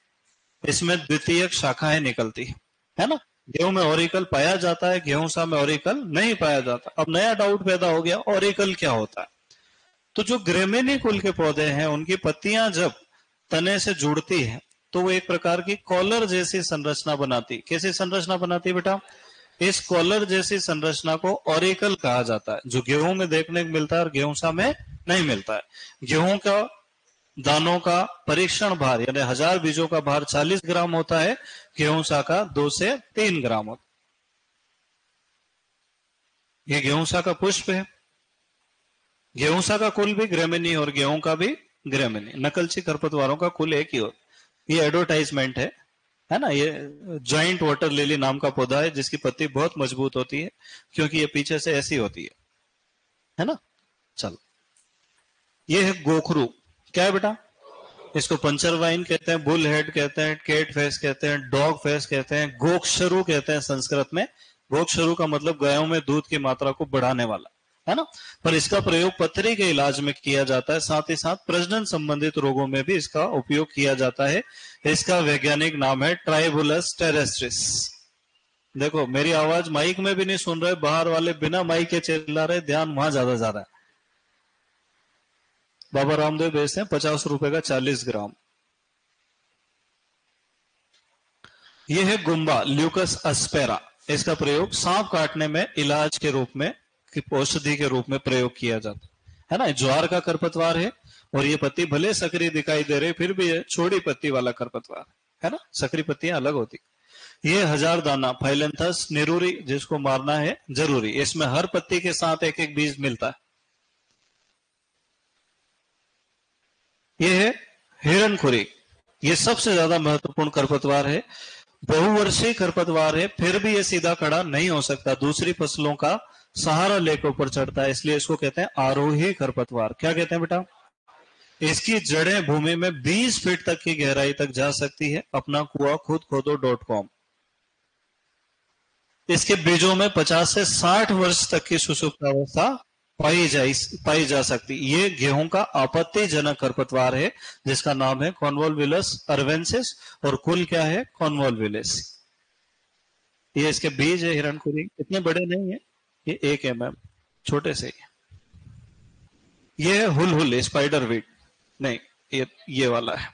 इसमें द्वितीयक शाखाएं निकलती है ना। गेहूं में ऑरिकल पाया जाता है, गेहूं सा में ऑरिकल नहीं पाया जाता। अब नया डाउट पैदा हो गया, ऑरिकल क्या होता है? तो जो ग्रेमिनी कुल के पौधे हैं उनकी पत्तियां जब तने से जुड़ती है तो वो एक प्रकार की कॉलर जैसी संरचना बनाती। कैसी संरचना बनाती बेटा? इस कॉलर जैसी संरचना को ऑरिकल कहा जाता है, जो गेहूं में देखने को मिलता है और गेहूं सा में नहीं मिलता है। गेहूं का दानों का परीक्षण भार यानी 1000 बीजों का भार 40 ग्राम होता है, गेहूं सा का 2 से 3 ग्राम होता है। ये गेहूं सा का पुष्प है। गेहूं सा का कुल भी ग्रेमिनी और गेहूं का भी ग्रेमिनी, नकलची खरपतवारों का कुल एक ही होता। ये एडवर्टाइजमेंट है ना। ये जॉइंट वाटर लिली नाम का पौधा है जिसकी पत्ती बहुत मजबूत होती है क्योंकि ये पीछे से ऐसी होती है ना। चलो, ये है गोखरू। क्या है बेटा? इसको पंचर वाइन कहते हैं, बुल हेड कहते हैं, केट फेस कहते हैं, डॉग फेस कहते हैं, गोक्षरू कहते हैं संस्कृत में। गोक्षरू का मतलब गायों में दूध की मात्रा को बढ़ाने वाला, है ना। पर इसका प्रयोग पथरी के इलाज में किया जाता है, साथ ही साथ प्रजनन संबंधित रोगों में भी इसका उपयोग किया जाता है। इसका वैज्ञानिक नाम है ट्राइबुलस टेरेस्ट्रिस। देखो, मेरी आवाज माइक में भी नहीं सुन रहे, बाहर वाले बिना माइक के चिल्ला रहे, ध्यान वहां ज्यादा जा रहा है। बाबा रामदेव बेचते हैं 50 रुपए का 40 ग्राम। यह है गुम्बा, ल्यूकस अस्पेरा। इसका प्रयोग सांप काटने में इलाज के रूप में, औषधि के रूप में प्रयोग किया जाता है ना। ज्वार का खरपतवार है और ये पत्ती भले सकरी दिखाई दे रही फिर भी ये छोटी पत्ती वाला खरपतवार है ना। सकरी पत्तियां अलग होती। ये 1000 दाना फाइलेंथस निरूरी, जिसको मारना है जरूरी। इसमें हर पत्ती के साथ एक एक बीज मिलता है। ये है हिरणखुरी। ये सबसे ज्यादा महत्वपूर्ण खरपतवार है। बहुवर्षीय खरपतवार है, फिर भी ये सीधा खड़ा नहीं हो सकता, दूसरी फसलों का सहारा लेकर ऊपर चढ़ता है, इसलिए इसको कहते हैं आरोही खरपतवार। क्या कहते हैं बेटा? इसकी जड़ें भूमि में 20 फीट तक की गहराई तक जा सकती है। अपना कुआं खुद खोदो.com। इसके बीजों में 50 से 60 वर्ष तक की सुषुप्तावस्था पाई जा सकती। ये गेहूं का आपत्तिजनक खरपतवार है जिसका नाम है कॉन्वोल्विलस अर्वेंसिस और कुल क्या है? कॉन्वोल्विलस। ये इसके बीज है हिरणखुरी, इतने बड़े नहीं है, ये 1 mm छोटे से। ये है हुल स्पाइडर वीट, नहीं ये वाला है।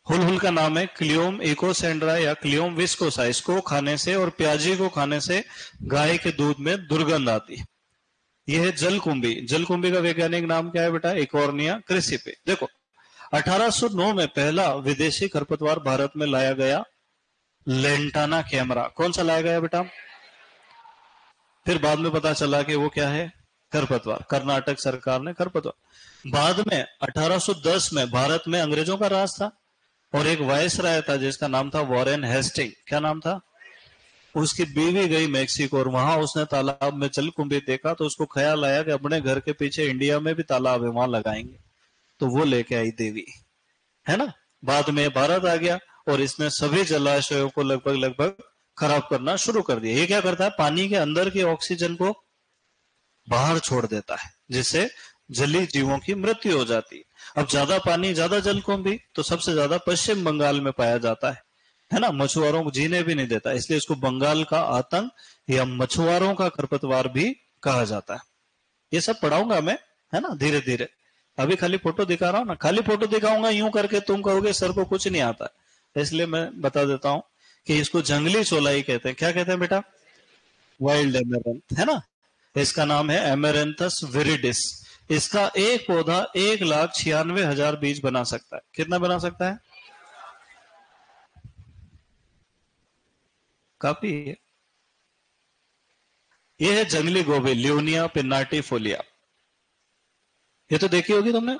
हुल का नाम है क्लियोम इकोसेंड्रा या क्लियोम विस्कोसा। इसको खाने से और प्याजी को खाने से गाय के दूध में दुर्गंध आती है। यह है जलकुंभी। जलकुंभी का वैज्ञानिक नाम क्या है बेटा? इकोर्निया क्रिसिपे। देखो, 1809 में पहला विदेशी खरपतवार भारत में लाया गया, लेंटाना कैमरा। कौन सा लाया गया बेटा? फिर बाद में पता चला कि वो क्या है? खरपतवार। कर्नाटक सरकार ने खरपतवार। बाद में 1810 में भारत में अंग्रेजों का राज था और एक वायसराय था जिसका नाम था वॉरेन हेस्टिंग। क्या नाम था? उसकी बीवी गई मैक्सिको और वहां उसने तालाब में जलकुंभी देखा तो उसको ख्याल आया कि अपने घर के पीछे इंडिया में भी तालाब है, वहां लगाएंगे। तो वो लेके आई देवी, है ना। बाद में भारत आ गया और इसने सभी जलाशयों को लगभग खराब करना शुरू कर दिया। ये क्या करता है? पानी के अंदर की ऑक्सीजन को बाहर छोड़ देता है, जिससे जलीय जीवों की मृत्यु हो जाती है। अब ज्यादा पानी, ज्यादा जलकुंभी तो सबसे ज्यादा पश्चिम बंगाल में पाया जाता है ना। मछुआरों को जीने भी नहीं देता, इसलिए इसको बंगाल का आतंक या मछुआरों का खरपतवार भी कहा जाता है। ये सब पढ़ाऊंगा मैं, है ना, धीरे धीरे। अभी खाली फोटो दिखा रहा हूं ना, खाली फोटो दिखाऊंगा यूं करके तुम कहोगे सर को कुछ नहीं आता, इसलिए मैं बता देता हूं कि इसको जंगली चौलाई कहते हैं। क्या कहते हैं बेटा? वाइल्ड एमेरंथ, है ना। इसका नाम है एमेरेंथस विरिडिस। इसका एक पौधा 1,96,000 बीज बना सकता है। कितना बना सकता है? काफी है। यह है जंगली गोभी, ल्यूनिया पिन्नाटिफोलिया। ये तो देखी होगी तुमने,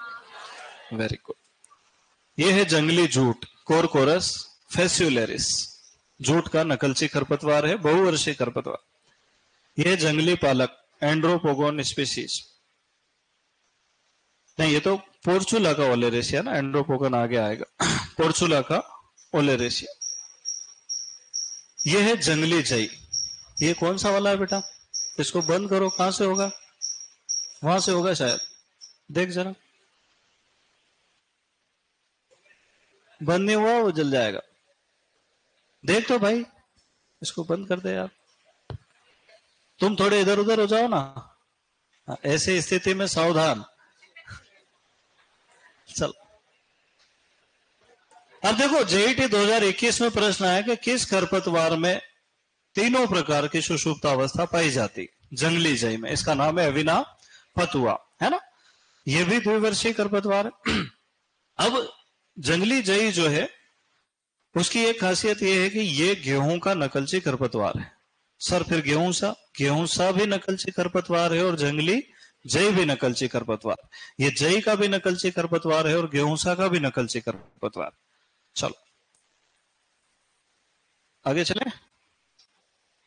वेरी गुड। यह है जंगली जूट, कोरकोरस फेस्युलेरिस। जूट का नकलची खरपतवार है, बहुवर्षीय खरपतवार। यह जंगली पालक, एंड्रोपोगोन स्पीशीज। नहीं, ये तो पोर्चुला का ओलेरेशिया ना, एंड्रोपोगन आगे आएगा। पोर्चुला का ओलेरेशिया। यह है जंगली जई। ये कौन सा वाला है बेटा? इसको बंद करो, कहां से होगा? वहां से होगा शायद, देख जरा। बंद नहीं हुआ, वो जल जाएगा। देख तो भाई, इसको बंद कर दे यार। तुम थोड़े इधर उधर हो जाओ ना, ऐसी स्थिति में सावधान। चल अब देखो, जेईटी 2021 में प्रश्न आया कि किस खरपतवार में तीनों प्रकार की सुषुप्त अवस्था पाई जाती। जंगली जई में, इसका नाम है अविना फतुआ, है ना। यह भी द्विवर्षीय खरपतवार है। अब जंगली जई जो है उसकी एक खासियत यह है कि यह गेहूं का नकलची खरपतवार है। सर फिर गेहूं सा भी नकलची खरपतवार है और जंगली जई भी नकलची खरपतवार। ये जई का भी नकलची खरपतवार है और गेहूं सा का भी नकलची खरपतवार। चलो आगे चले।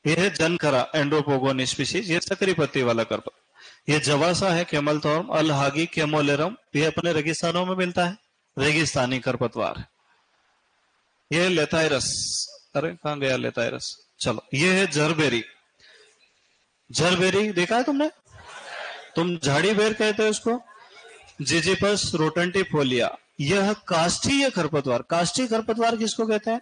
यह है जनकरा एंड्रोपोगोन स्पीशीज, ये सकरी पत्ती वाला खरपतवार। यह जवासा है, कैमल थॉर्म, अलहागी, केमोलेरम, ये अपने रेगिस्तानों में मिलता है, रेगिस्तानी खरपतवार। यह लेथाइरस, अरे कहां गया लेथाइरस। चलो ये है जरबेरी। जरबेरी देखा है तुमने? तुम झाड़ी बेर कहते हो इसको, जिजिपस रोटेंटिफोलिया। यह काष्ठीय खरपतवार। काष्ठीय खरपतवार किसको कहते हैं?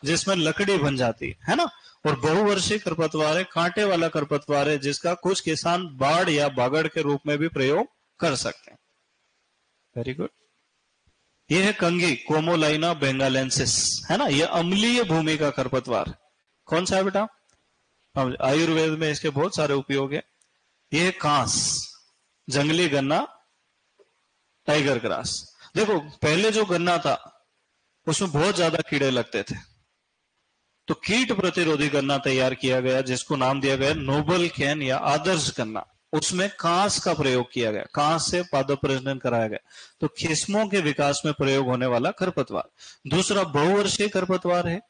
जिसमें लकड़ी बन जाती है ना। और बहुवर्षीय खरपतवार है, कांटे वाला खरपतवार है, जिसका कुछ किसान बाड़ या बागड़ के रूप में भी प्रयोग कर सकते हैं। Very good. यह है कंगी, कोमोलाइना बेंगालेंसिस, है ना। यह अम्लीय भूमि का खरपतवार। कौन सा है बेटा? आयुर्वेद में इसके बहुत सारे उपयोग है। यह है कांस, जंगली गन्ना, टाइगर ग्रास। देखो पहले जो गन्ना था उसमें बहुत ज्यादा कीड़े लगते थे, तो कीट प्रतिरोधी गन्ना तैयार किया गया, जिसको नाम दिया गया नोबल कैन या आदर्श गन्ना। उसमें कांस का प्रयोग किया गया, कांस से पादप प्रजनन कराया गया, तो किस्मों के विकास में प्रयोग होने वाला खरपतवार। दूसरा बहुवर्षीय खरपतवार है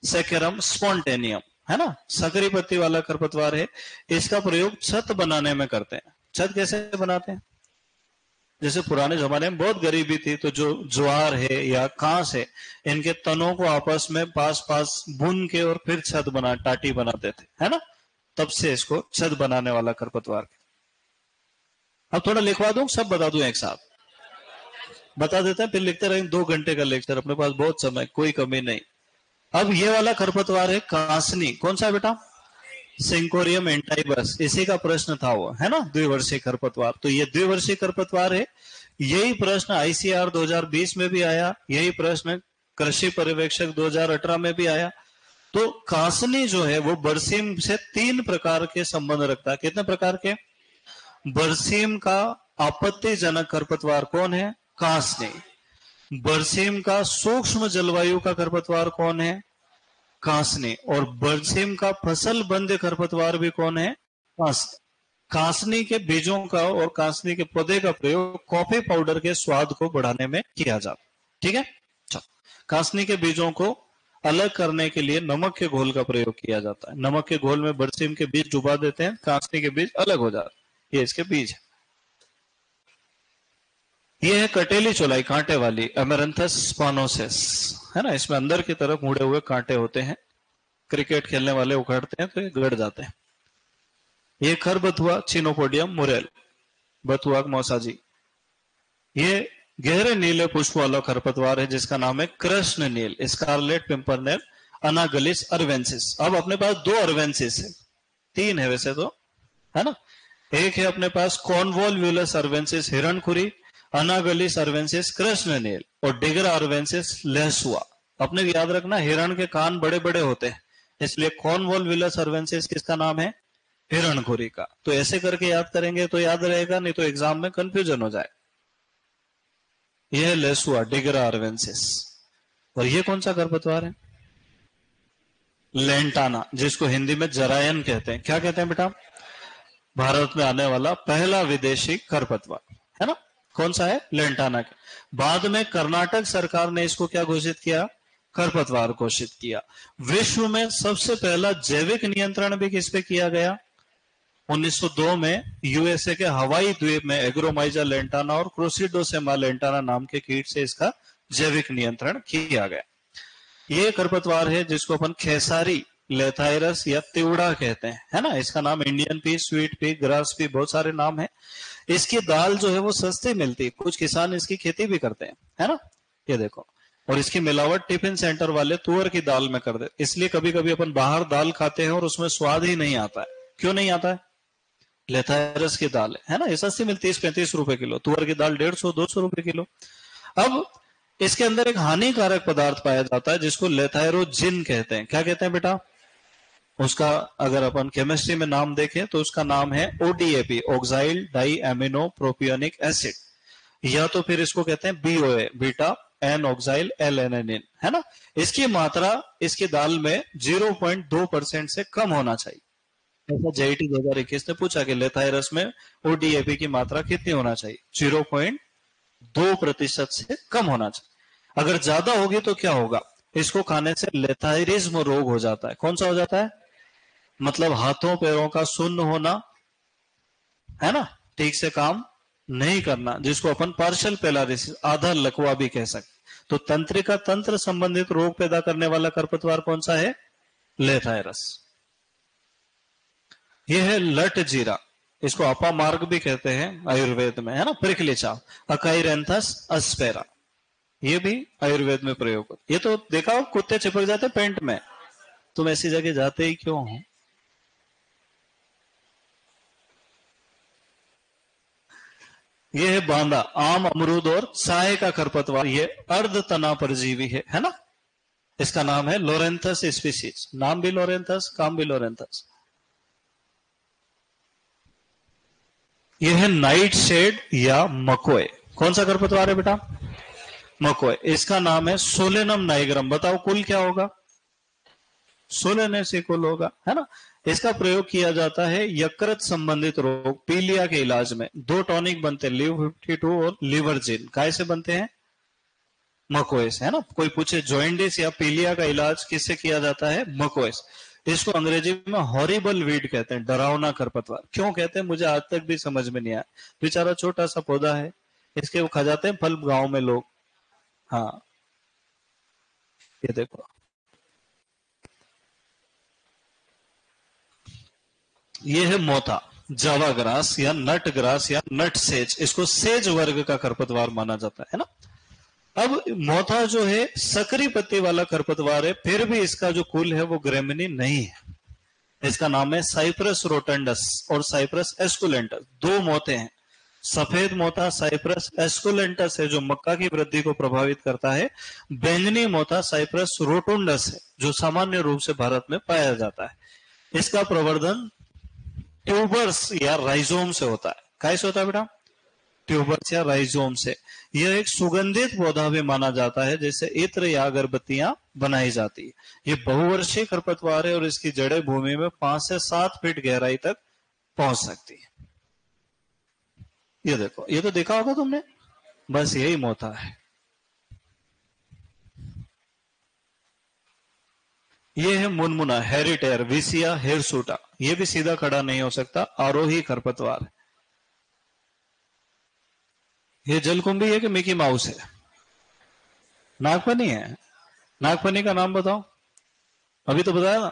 सेकेरम स्पॉन्टेनियम, है ना, सकरी पत्ती वाला खरपतवार है। इसका प्रयोग छत बनाने में करते हैं। छत कैसे बनाते हैं? जैसे पुराने जमाने में बहुत गरीबी थी, तो जो ज्वार है या कांस है, इनके तनों को आपस में पास पास बुन के और फिर छत बना, टाटी बनाते थे, है ना। तब से इसको छत बनाने वाला खरपतवार। अब थोड़ा लिखवा दूं, सब बता दूं एक साथ? बता देते हैं, फिर लिखते रहेंगे। 2 घंटे का लेक्चर, अपने पास बहुत समय, कोई कमी नहीं। अब ये वाला खरपतवार है कांसनी। कौन सा है बेटा? सिंकोरियम एंटाइबस। इसी का प्रश्न था वो, है ना, द्विवर्षीय खरपतवार। तो ये द्विवर्षीय खरपतवार है। यही प्रश्न आईसीआर 2020 में भी आया, यही प्रश्न कृषि पर्यवेक्षक 2018 में भी आया। तो कांसनी जो है वो बरसीम से 3 प्रकार के संबंध रखता है। कितने प्रकार के? बरसीम का आपत्तिजनक खरपतवार कौन है? कांसनी। बरसीम का सूक्ष्म जलवायु का खरपतवार कौन है? कांसनी। और बरसीम का फसल बंद खरपतवार भी कौन है? कांसनी। कांसनी के बीजों का और कांसनी के पौधे का प्रयोग कॉफी पाउडर के स्वाद को बढ़ाने में किया जाता। ठीक है। कांसनी के बीजों को अलग करने के लिए नमक के घोल का प्रयोग किया जाता है। नमक के घोल में बरसीम के बीज डुबा देते हैं, कांसनी के बीज अलग हो जाते हैं। ये इसके बीज है। ये है कटेली चौलाई, कांटे वाली, एमेरंथस स्पानोसिस, है ना। इसमें अंदर की तरफ मुड़े हुए कांटे होते हैं। क्रिकेट खेलने वाले उखाड़ते हैं तो ये गड़ जाते हैं। ये खरबथुआ, चिनोपोडियम मुरेल, बथुआ मौसाजी। ये गहरे नीले पुष्प वाला खरपतवार है, जिसका नाम है कृष्ण नील, स्कारलेट पिंपरनेल, अनागलिस अर्वेंसिस। अब अपने पास 2 अर्वेंसिस है, 3 है वैसे तो, है ना। एक है अपने पास कॉर्नवॉल्वुलस अर्वेंसिस हिरणखुरी, अनागलिस अर्वेंसिस कृष्ण नील, और डिगरा अर्वेंसिस लहसुआ। अपने याद रखना, हिरण के कान बड़े बड़े होते हैं, इसलिए कॉर्नवॉल्वुलस अर्वेंसिस किसका नाम है? हिरणखुरी का। तो ऐसे करके याद करेंगे तो याद रहेगा, नहीं तो एग्जाम में कंफ्यूजन हो जाए। यह लेसुआ, डिगरा अर्वेंसिस। और ये कौन सा खरपतवार है? लेंटाना, जिसको हिंदी में जरायन कहते हैं। क्या कहते हैं बेटा? भारत में आने वाला पहला विदेशी खरपतवार, है ना। कौन सा है? लेंटाना के। बाद में कर्नाटक सरकार ने इसको क्या घोषित किया? खरपतवार घोषित किया। विश्व में सबसे पहला जैविक नियंत्रण भी किस पे किया गया? 1902 में यूएसए के हवाई द्वीप में एग्रोमाइजा लेंटाना और क्रोसिडोसेमा लेंटाना नाम के कीट से इसका जैविक नियंत्रण किया गया। ये खरपतवार है जिसको अपन खेसारी, लेथाइरस या तिवड़ा कहते हैं, है ना। इसका नाम Indian P, sweet pea, grass P, बहुत सारे नाम है। इसकी दाल जो है वो सस्ती मिलती है, कुछ किसान इसकी खेती भी करते हैं, है ना। ये देखो, और इसकी मिलावट टिफिन सेंटर वाले तुअर की दाल में कर दे। इसलिए कभी कभी अपन बाहर दाल खाते हैं और उसमें स्वाद ही नहीं आता है। क्यों नहीं आता है? लेथायरस की दाल है ना, ये सस्ती मिलती है, 30-35 रुपए किलो। तुअर की दाल 150-200 रुपए किलो। अब इसके अंदर एक हानिकारक पदार्थ पाया जाता है जिसको लेथायरोजिन कहते हैं। क्या कहते हैं बेटा? उसका अगर अपन केमिस्ट्री में नाम देखें तो उसका नाम है ओडीएपी, ऑक्साइल डाई एमिनो प्रोपियोनिक एसिड, या तो फिर इसको कहते हैं बीओए, बीटा एन ऑक्साइल एल एनेनिन, है ना। इसकी मात्रा इसकी दाल में 0.2% से कम होना चाहिए। ऐसा जेईटी 2021 ने पूछा कि लेथायरस में ओडीएपी की मात्रा कितनी होना चाहिए? 0.2% से कम होना चाहिए। अगर ज्यादा होगी तो क्या होगा? इसको खाने से लेथायरिज्म रोग हो जाता है। कौन सा हो जाता है? मतलब हाथों पैरों का सुन्न होना, है ना, ठीक से काम नहीं करना, जिसको अपन पार्शियल पैरालिसिस, आधा लकवा भी कह सकते। तो तंत्रिका तंत्र संबंधित रोग पैदा करने वाला खरपतवार कौन सा है? लेथायरस। यह है लट जीरा, इसको अपामार्ग भी कहते हैं आयुर्वेद में, है ना। प्रिकलिचा, अकाइरेंथस अस्पेरा, ये भी आयुर्वेद में प्रयोग होता। ये तो देखा हो, कुत्ते चिपक जाते पेंट में, तुम ऐसी जगह जाते ही क्यों हो? ये है बांदा, आम, अमरूद और चाय का खरपतवार। ये अर्ध तना परजीवी है ना। इसका नाम है लोरेंथस स्पीसीज, नाम भी लोरेंथस, काम भी लोरेंथस। यह है नाइट शेड या मकोए। कौन सा खरपतवार है बेटा? मकोए। इसका नाम है सोलेनम नाइग्रम। बताओ कुल क्या होगा? सोलेनेसी कुल होगा, है ना। इसका प्रयोग किया जाता है यकृत संबंधित रोग, पीलिया के इलाज में। 2 टॉनिक बनते हैं, लिव52 और लिवर्जिन। काय से बनते हैं? मकोए से, है ना। कोई पूछे जॉइंडिस या पीलिया का इलाज किससे किया जाता है? मकोए। इसको अंग्रेजी में हॉरिबल वीड कहते हैं, डरावना खरपतवार। क्यों कहते हैं मुझे आज तक भी समझ में नहीं आया। बेचारा छोटा सा पौधा है, इसके वो खा जाते हैं फल गांव में लोग। हाँ, ये देखो, ये है मोथा, जावा ग्रास या नट ग्रास या नट सेज। इसको सेज वर्ग का खरपतवार माना जाता है ना। अब मोथा जो है सकरी पत्ती वाला खरपतवार है, फिर भी इसका जो कुल है वो ग्रेमिनी नहीं है। इसका नाम है साइप्रस रोटंडस और साइप्रस एस्कुलेंटस। 2 मोते हैं, सफेद मोथा साइप्रस एस्कुलेंटस है जो मक्का की वृद्धि को प्रभावित करता है। बैंगनी मोथा साइप्रस रोटुंडस है जो सामान्य रूप से भारत में पाया जाता है। इसका प्रवर्धन ट्यूबर्स या राइजोम से होता है। कैसे होता है बेटा? ट्यूबर्स या राइजोम से। यह एक सुगंधित पौधा भी माना जाता है, जैसे इत्र या अगरबत्तियां बनाई जाती है। ये बहुवर्षीय खरपतवार है और इसकी जड़ें भूमि में 5 से 7 फीट गहराई तक पहुंच सकती है। ये देखो, ये तो देखा होगा तुमने, बस यही मोथा है। ये है मुनमुना, हेरिटेयर, विसिया हेरसूटा। ये भी सीधा खड़ा नहीं हो सकता, आरोही खरपतवार। ये जलकुंभी है कि मिकी माउस है? नागफनी है। नागफनी का नाम बताओ, अभी तो बताया ना,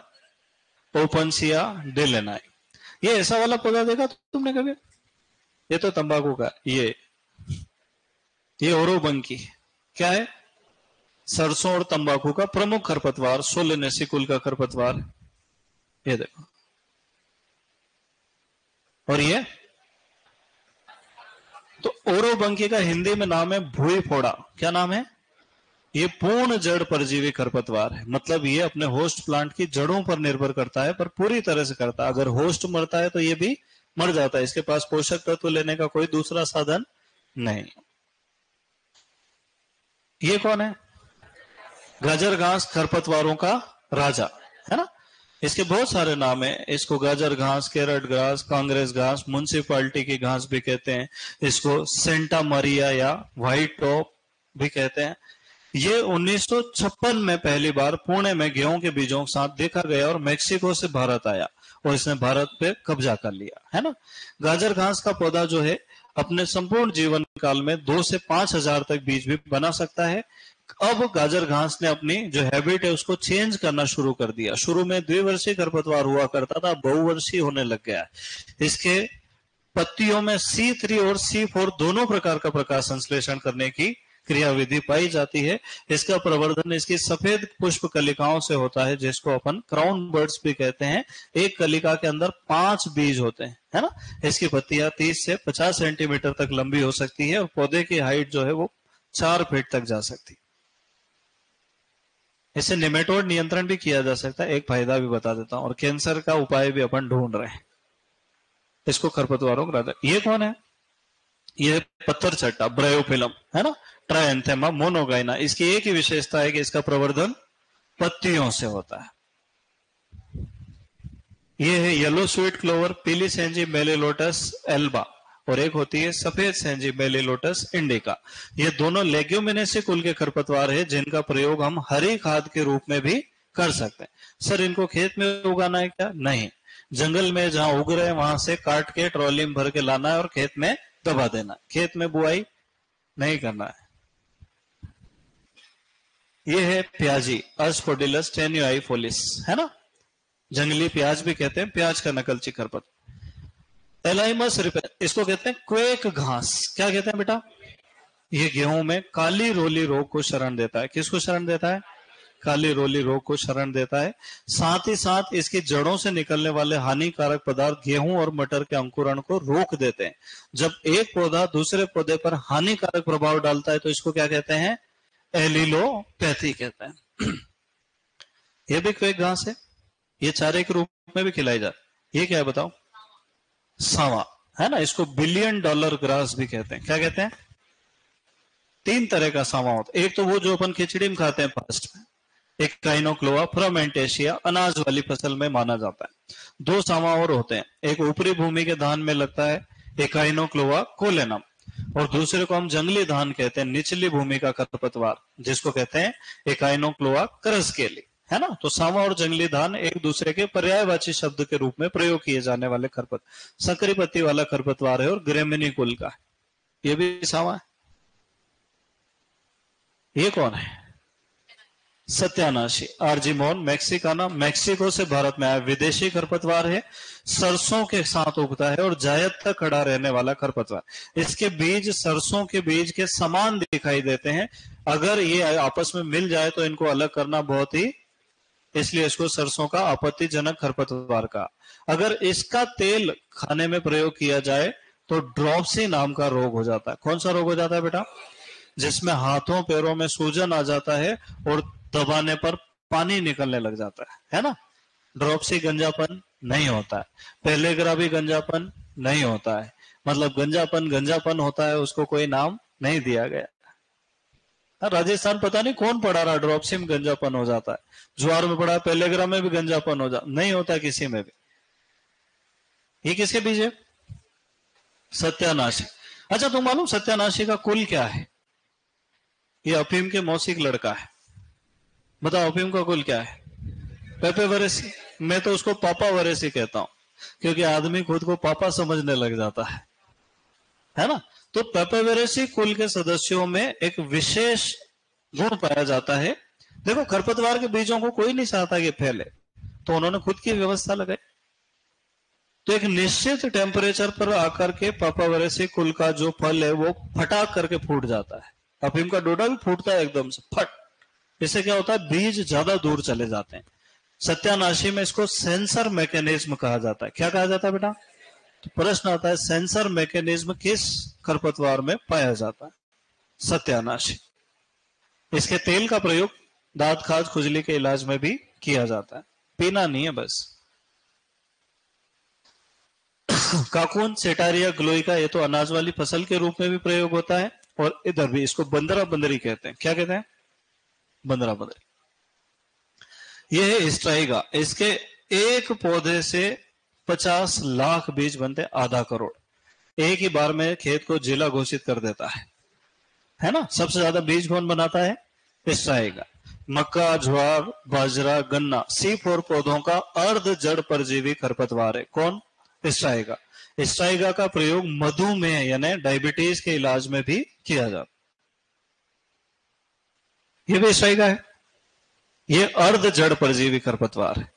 ओपनसिया डेलेनाई। ये ऐसा वाला पौधा देखा तुमने कभी? ये तो तंबाकू का, ये ओरोबंकी क्या है? सरसों और तंबाकू का प्रमुख खरपतवार, सोलेनेसी कुल का खरपतवार। ये देखो, और ये तो ओरोबंकी का हिंदी में नाम है भूई फोड़ा। क्या नाम है? ये पूर्ण जड़ परजीवी खरपतवार है। मतलब ये अपने होस्ट प्लांट की जड़ों पर निर्भर करता है, पर पूरी तरह से करता है। अगर होस्ट मरता है तो ये भी मर जाता है। इसके पास पोषक तत्व लेने का कोई दूसरा साधन नहीं। ये कौन है? गाजर घास खरपतवारों का राजा, है ना। इसके बहुत सारे नाम है। इसको गाजर घास, कैरेट घास, कांग्रेस घास, म्युनिसिपालिटी की घास भी कहते हैं। इसको सेंटा मरिया या व्हाइट टॉप भी कहते हैं। ये 1956 में पहली बार पुणे में गेहूं के बीजों के साथ देखा गया और मेक्सिको से भारत आया और इसने भारत पे कब्जा कर लिया, है ना। गाजर घास का पौधा जो है अपने संपूर्ण जीवन काल में 2 से 5 हजार तक बीज भी बना सकता है। अब गाजर घास ने अपनी जो हैबिट है उसको चेंज करना शुरू कर दिया। शुरू में द्विवर्षीय खरपतवार हुआ करता था, बहुवर्षीय होने लग गया है। इसके पत्तियों में C3 और C4 दोनों प्रकार का प्रकाश संश्लेषण करने की क्रियाविधि पाई जाती है। इसका प्रवर्धन इसकी सफेद पुष्प कलिकाओं से होता है, जिसको अपन क्राउन बर्ड्स भी कहते हैं। एक कलिका के अंदर 5 बीज होते हैं, है ना। इसकी पत्तियां 30 से 50 सेंटीमीटर तक लंबी हो सकती है और पौधे की हाइट जो है वो 4 फीट तक जा सकती है। इससे निमेटोड नियंत्रण भी किया जा सकता है। एक फायदा भी बता देता हूं, और कैंसर का उपाय भी अपन ढूंढ रहे हैं इसको खरपतवारों को। ये कौन है? ये पत्थर चट्टा ब्रायोफिलम, है ना, ट्रायंथेमा मोनोगाइना। इसकी एक ही विशेषता है कि इसका प्रवर्धन पत्तियों से होता है। ये है येलो स्वीट क्लोवर, पीली सेंजी मेलिलोटस एल्बा, और एक होती है सफेद सेंजी मेलिलोटस इंडिका। ये दोनों लेग्यूमिनेसी कुल के खरपतवार है, जिनका प्रयोग हम हरी खाद के रूप में भी कर सकते हैं। सर इनको खेत में उगाना है क्या? नहीं, जंगल में जहां उग रहे हैं वहां से काट के ट्रॉली में भर के लाना है और खेत में दबा देना। खेत में बुआई नहीं करना है। ये है प्याजी, अस्फोडिलस टेन्यूआइफोलिस, है ना, जंगली प्याज भी कहते हैं, प्याज का नकलची खरपतवार। एलाइमस रिपेर, इसको कहते हैं क्वेक घास। क्या कहते हैं बेटा? ये गेहूं में काली रोली रोग को शरण देता है। किसको शरण देता है? काली रोली रोग को शरण देता है। साथ ही साथ इसकी जड़ों से निकलने वाले हानिकारक पदार्थ गेहूं और मटर के अंकुरण को रोक देते हैं। जब एक पौधा दूसरे पौधे पर हानिकारक प्रभाव डालता है तो इसको क्या कहते हैं? एलिलोपैथी कहते हैं। यह भी क्वेक घास है, ये चारे के रूप में भी खिलाई जाती है। ये क्या है बताओ? सांवा, है ना। इसको $1 बिलियन ग्रास भी कहते हैं। क्या कहते हैं? 3 तरह का सांवा होता है। एक तो वो जो अपन खिचड़ी में खाते हैं फास्ट में, एक काइनोक्लोआ फ्रमेंटेशिया, अनाज वाली फसल में माना जाता है। 2 सांवा और होते हैं, एक ऊपरी भूमि के धान में लगता है, एक काइनोक्लोआ कोलेनम, और दूसरे को हम जंगली धान कहते हैं, निचली भूमि का खरपतवार, जिसको कहते हैं एकाइनोक्लोआ करसकेली, है ना। तो सांवा और जंगली धान एक दूसरे के पर्यायवाची शब्द के रूप में प्रयोग किए जाने वाले खरपतवार। संकरी पत्ती वाला खरपतवार है और ग्रेमिनी कुल का है। ये भी सांवा है। ये कौन है? सत्यानाशी, आर्जिमोन मैक्सिकाना, मैक्सिको से भारत में आया विदेशी खरपतवार है। सरसों के साथ उगता है और जायद तक खड़ा रहने वाला खरपतवार। इसके बीज सरसों के बीज के समान दिखाई देते हैं। अगर ये आपस में मिल जाए तो इनको अलग करना बहुत ही, इसलिए इसको सरसों का आपत्तिजनक खरपतवार का। अगर इसका तेल खाने में प्रयोग किया जाए तो ड्रॉप्सी नाम का रोग हो जाता है। कौन सा रोग हो जाता है बेटा? जिसमें हाथों पैरों में सूजन आ जाता है और दबाने पर पानी निकलने लग जाता है ना। ड्रॉप्सी गंजापन नहीं होता है, पेलेग्रा भी गंजापन नहीं होता है। मतलब गंजापन गंजापन होता है, उसको कोई नाम नहीं दिया गया। राजस्थान पता नहीं कौन पढ़ा रहा, ड्रॉप्सी में गंजापन हो जाता है, ज्वार में पढ़ा, पेलेग्रा में भी गंजापन हो जाता, नहीं होता किसी में भी। ये किसके बीज है? सत्यानाशी। अच्छा, तुम मालूम सत्यानाशी का कुल क्या है? ये अफीम के मौसिक लड़का है। बताओ अफीम का कुल क्या है? पेपेवरेसी। मैं तो उसको पापा वरेसी कहता हूं, क्योंकि आदमी खुद को पापा समझने लग जाता है ना। तो पेपेवरेसी कुल के सदस्यों में एक विशेष गुण पाया जाता है। देखो, खरपतवार के बीजों को कोई नहीं चाहता कि फैले, तो उन्होंने खुद की व्यवस्था लगाई। तो एक निश्चित टेम्परेचर पर आकर के पापावरेसी कुल का जो फल है वो फटाक करके फूट जाता है। अफीम का डोडा भी फूटता है एकदम से फट। इससे क्या होता है? बीज ज्यादा दूर चले जाते हैं। सत्यानाशी में इसको सेंसर मैकेनिज्म कहा जाता है। क्या कहा जाता है बेटा? तो प्रश्न आता है, सेंसर मैकेनिज्म किस खरपतवार में पाया जाता है? सत्यानाशी। इसके तेल का प्रयोग दांत खाज खुजली के इलाज में भी किया जाता है, पीना नहीं है बस। काकून सेटारिया ग्लोइका, ये तो अनाज वाली फसल के रूप में भी प्रयोग होता है, और इधर भी इसको बंदरा बंदरी कहते हैं। क्या कहते हैं? बंदरा बंदरी। यह है स्ट्राइगा। इसके एक पौधे से 50 लाख बीज बनते, आधा करोड़। एक ही बार में खेत को जिला घोषित कर देता है ना। सबसे ज्यादा बीज कौन बनाता है? स्ट्राइगा। मक्का, ज्वार, बाजरा, गन्ना, C4 पौधों का अर्ध जड़ परजीवी खरपतवार है। कौन? स्ट्राइगा। स्ट्राइगा का प्रयोग मधुमेह यानी डायबिटीज के इलाज में भी किया जाता। यह भी स्ट्राइगा है। यह अर्ध जड़ परजीवी खरपतवार है।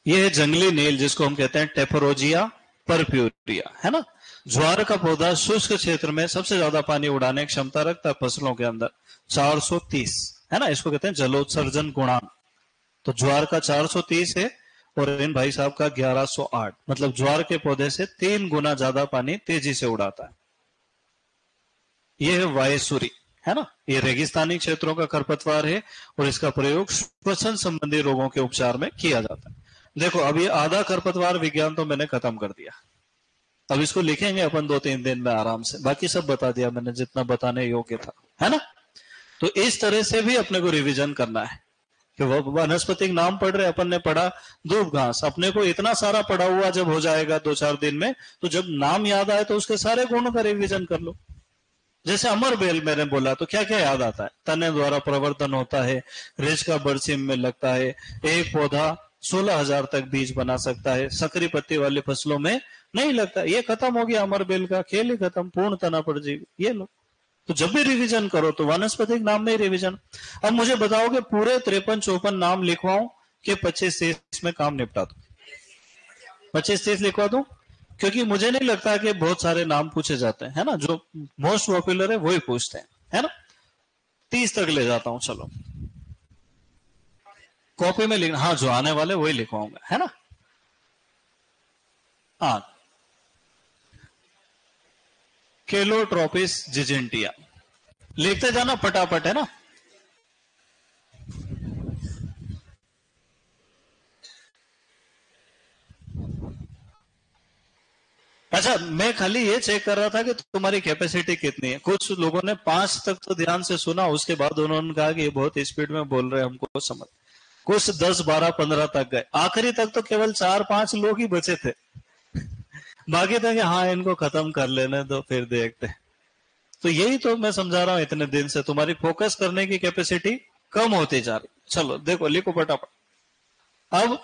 यह है जंगली नील, जिसको हम कहते हैं टेफरोजिया परप्यूरिया, है ना। ज्वार का पौधा शुष्क क्षेत्र में सबसे ज्यादा पानी उड़ाने की क्षमता रखता है फसलों के अंदर 430, है ना, इसको कहते हैं जलोत्सर्जन गुणांक। तो ज्वार का 430 है और इन भाई साहब का 1108, मतलब ज्वार के पौधे से 3 गुना ज्यादा पानी तेजी से उड़ाता है। यह है वायसुरी, है ना, ये रेगिस्तानी क्षेत्रों का खरपतवार है और इसका प्रयोग श्वसन संबंधी रोगों के उपचार में किया जाता है। देखो अब ये आधा खरपतवार विज्ञान तो मैंने खत्म कर दिया, अब इसको लिखेंगे अपन 2-3 दिन में आराम से, बाकी सब बता दिया मैंने जितना बताने योग्य था, है ना। तो इस तरह से भी अपने को रिवीजन करना है कि वो वनस्पतिक नाम पढ़ रहे, अपन ने पढ़ा धूप घास, अपने को इतना सारा पढ़ा हुआ जब हो जाएगा 2-4 दिन में, तो जब नाम याद आए तो उसके सारे गुणों का रिवीजन कर लो। जैसे अमर बेल मैंने बोला तो क्या क्या याद आता है, तने द्वारा प्रवर्तन होता है, रेज का बरसीम में लगता है, एक पौधा 16,000 तक बीज बना सकता है, सकरी पत्ती वाली फसलों में नहीं लगता। ये खत्म हो गया अमर बेल का खेल ही खत्म, पूर्ण तना परजीवी ये लो। तो जब भी रिवीजन करो तो वानस्पतिक नाम में ही रिवीजन। अब मुझे बताओ कि पूरे 53-54 नाम लिखवाऊं कि 25-30 में काम निपटा दो? 25-30 लिखवा दूं, क्योंकि मुझे नहीं लगता कि बहुत सारे नाम पूछे जाते हैं, है ना, जो मोस्ट पॉपुलर है वही पूछते हैं, है ना। 30 तक ले जाता हूं, चलो कॉपी में लिखना, हाँ जो आने वाले वही लिखवाऊंगा, है ना। हाँ, केलोट्रोपिस जिजेंटिया लिखते जाना फटाफट, है ना। अच्छा, मैं खाली ये चेक कर रहा था कि तुम्हारी कैपेसिटी कितनी है। कुछ लोगों ने 5 तक तो ध्यान से सुना, उसके बाद उन्होंने कहा कि ये बहुत स्पीड में बोल रहे हैं, हमको समझ। कुछ 10, 12, 15 तक गए, आखिरी तक तो केवल 4-5 लोग ही बचे थे, बाकी था कि हाँ इनको खत्म कर लेने दो फिर देखते। तो यही तो मैं समझा रहा हूं, इतने दिन से तुम्हारी फोकस करने की कैपेसिटी कम होती जा रही। चलो देखो, लिखो फटाफट। अब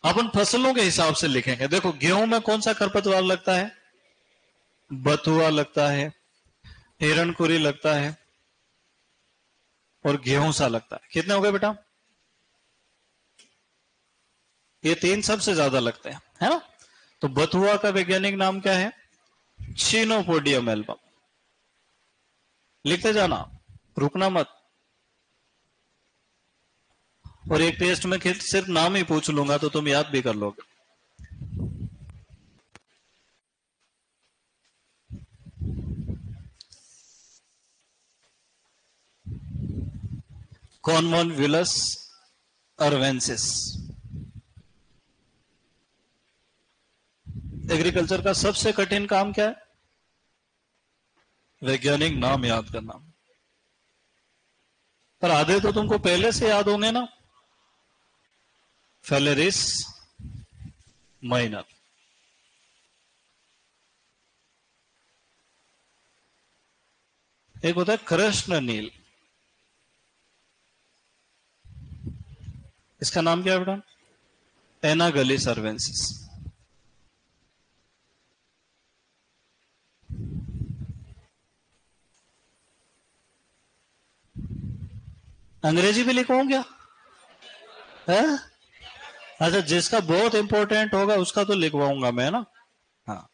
अपन फसलों के हिसाब से लिखेंगे। देखो गेहूं में कौन सा खरपतवार लगता है? बथुआ लगता है, हिरणकुरी लगता है और गेहूं सा लगता है। कितने हो गए बेटा? ये 3 सबसे ज्यादा लगते हैं, है ना। तो बथुआ का वैज्ञानिक नाम क्या है? Chenopodium album. लिखते जाना, रुकना मत। और एक टेस्ट में सिर्फ नाम ही पूछ लूंगा तो तुम याद भी कर लोगे। कॉन्वोल्वुलस अर्वेंसिस। एग्रीकल्चर का सबसे कठिन काम क्या है? वैज्ञानिक नाम याद करना। पर आधे तो तुमको पहले से याद होंगे ना। फेलेरिस माइनर, एक होता है कृष्ण नील, इसका नाम क्या है बेटा? एनागलिस अर्वेंसिस। अंग्रेजी भी लिखवाऊं क्या है? अच्छा, जिसका बहुत इंपॉर्टेंट होगा उसका तो लिखवाऊंगा मैं ना। हाँ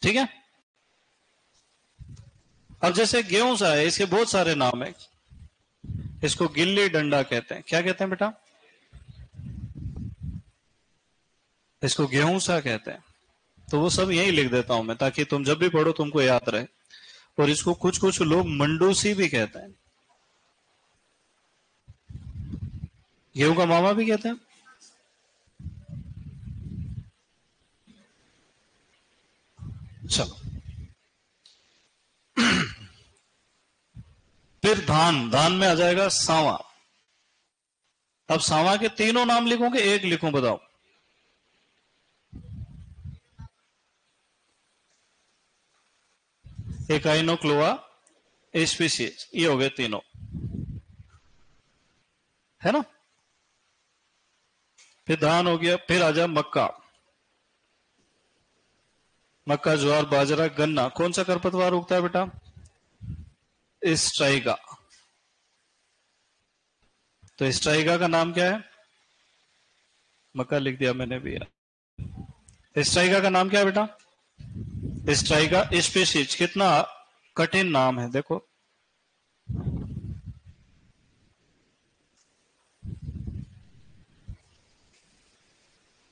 ठीक है। अब जैसे गेहूं सा है, इसके बहुत सारे नाम है। इसको गिल्ली डंडा कहते हैं। क्या कहते हैं बेटा? इसको गेहूं सा कहते हैं। तो वो सब यही लिख देता हूं मैं, ताकि तुम जब भी पढ़ो तुमको याद रहे। और इसको कुछ कुछ लोग मंडूसी भी कहते हैं। गेहूं का मामा भी कहते हैं। चलो, फिर धान, धान में आ जाएगा सांवा। अब सांवा के तीनों नाम लिखूं कि एक लिखूं, बताओ? एकाइनोक्लोआ स्पीशीज, ये हो गए तीनों, है ना। फिर धान हो गया, फिर आ जाए मक्का। मक्का, ज्वार, बाजरा, गन्ना, कौन सा खरपतवार उगता है बेटा? स्ट्राइगा। तो स्ट्राइगा का नाम क्या है? मक्का लिख दिया मैंने भी यार। स्ट्राइगा का नाम क्या है बेटा? स्ट्राइका स्पीशीज, कितना कठिन नाम है देखो।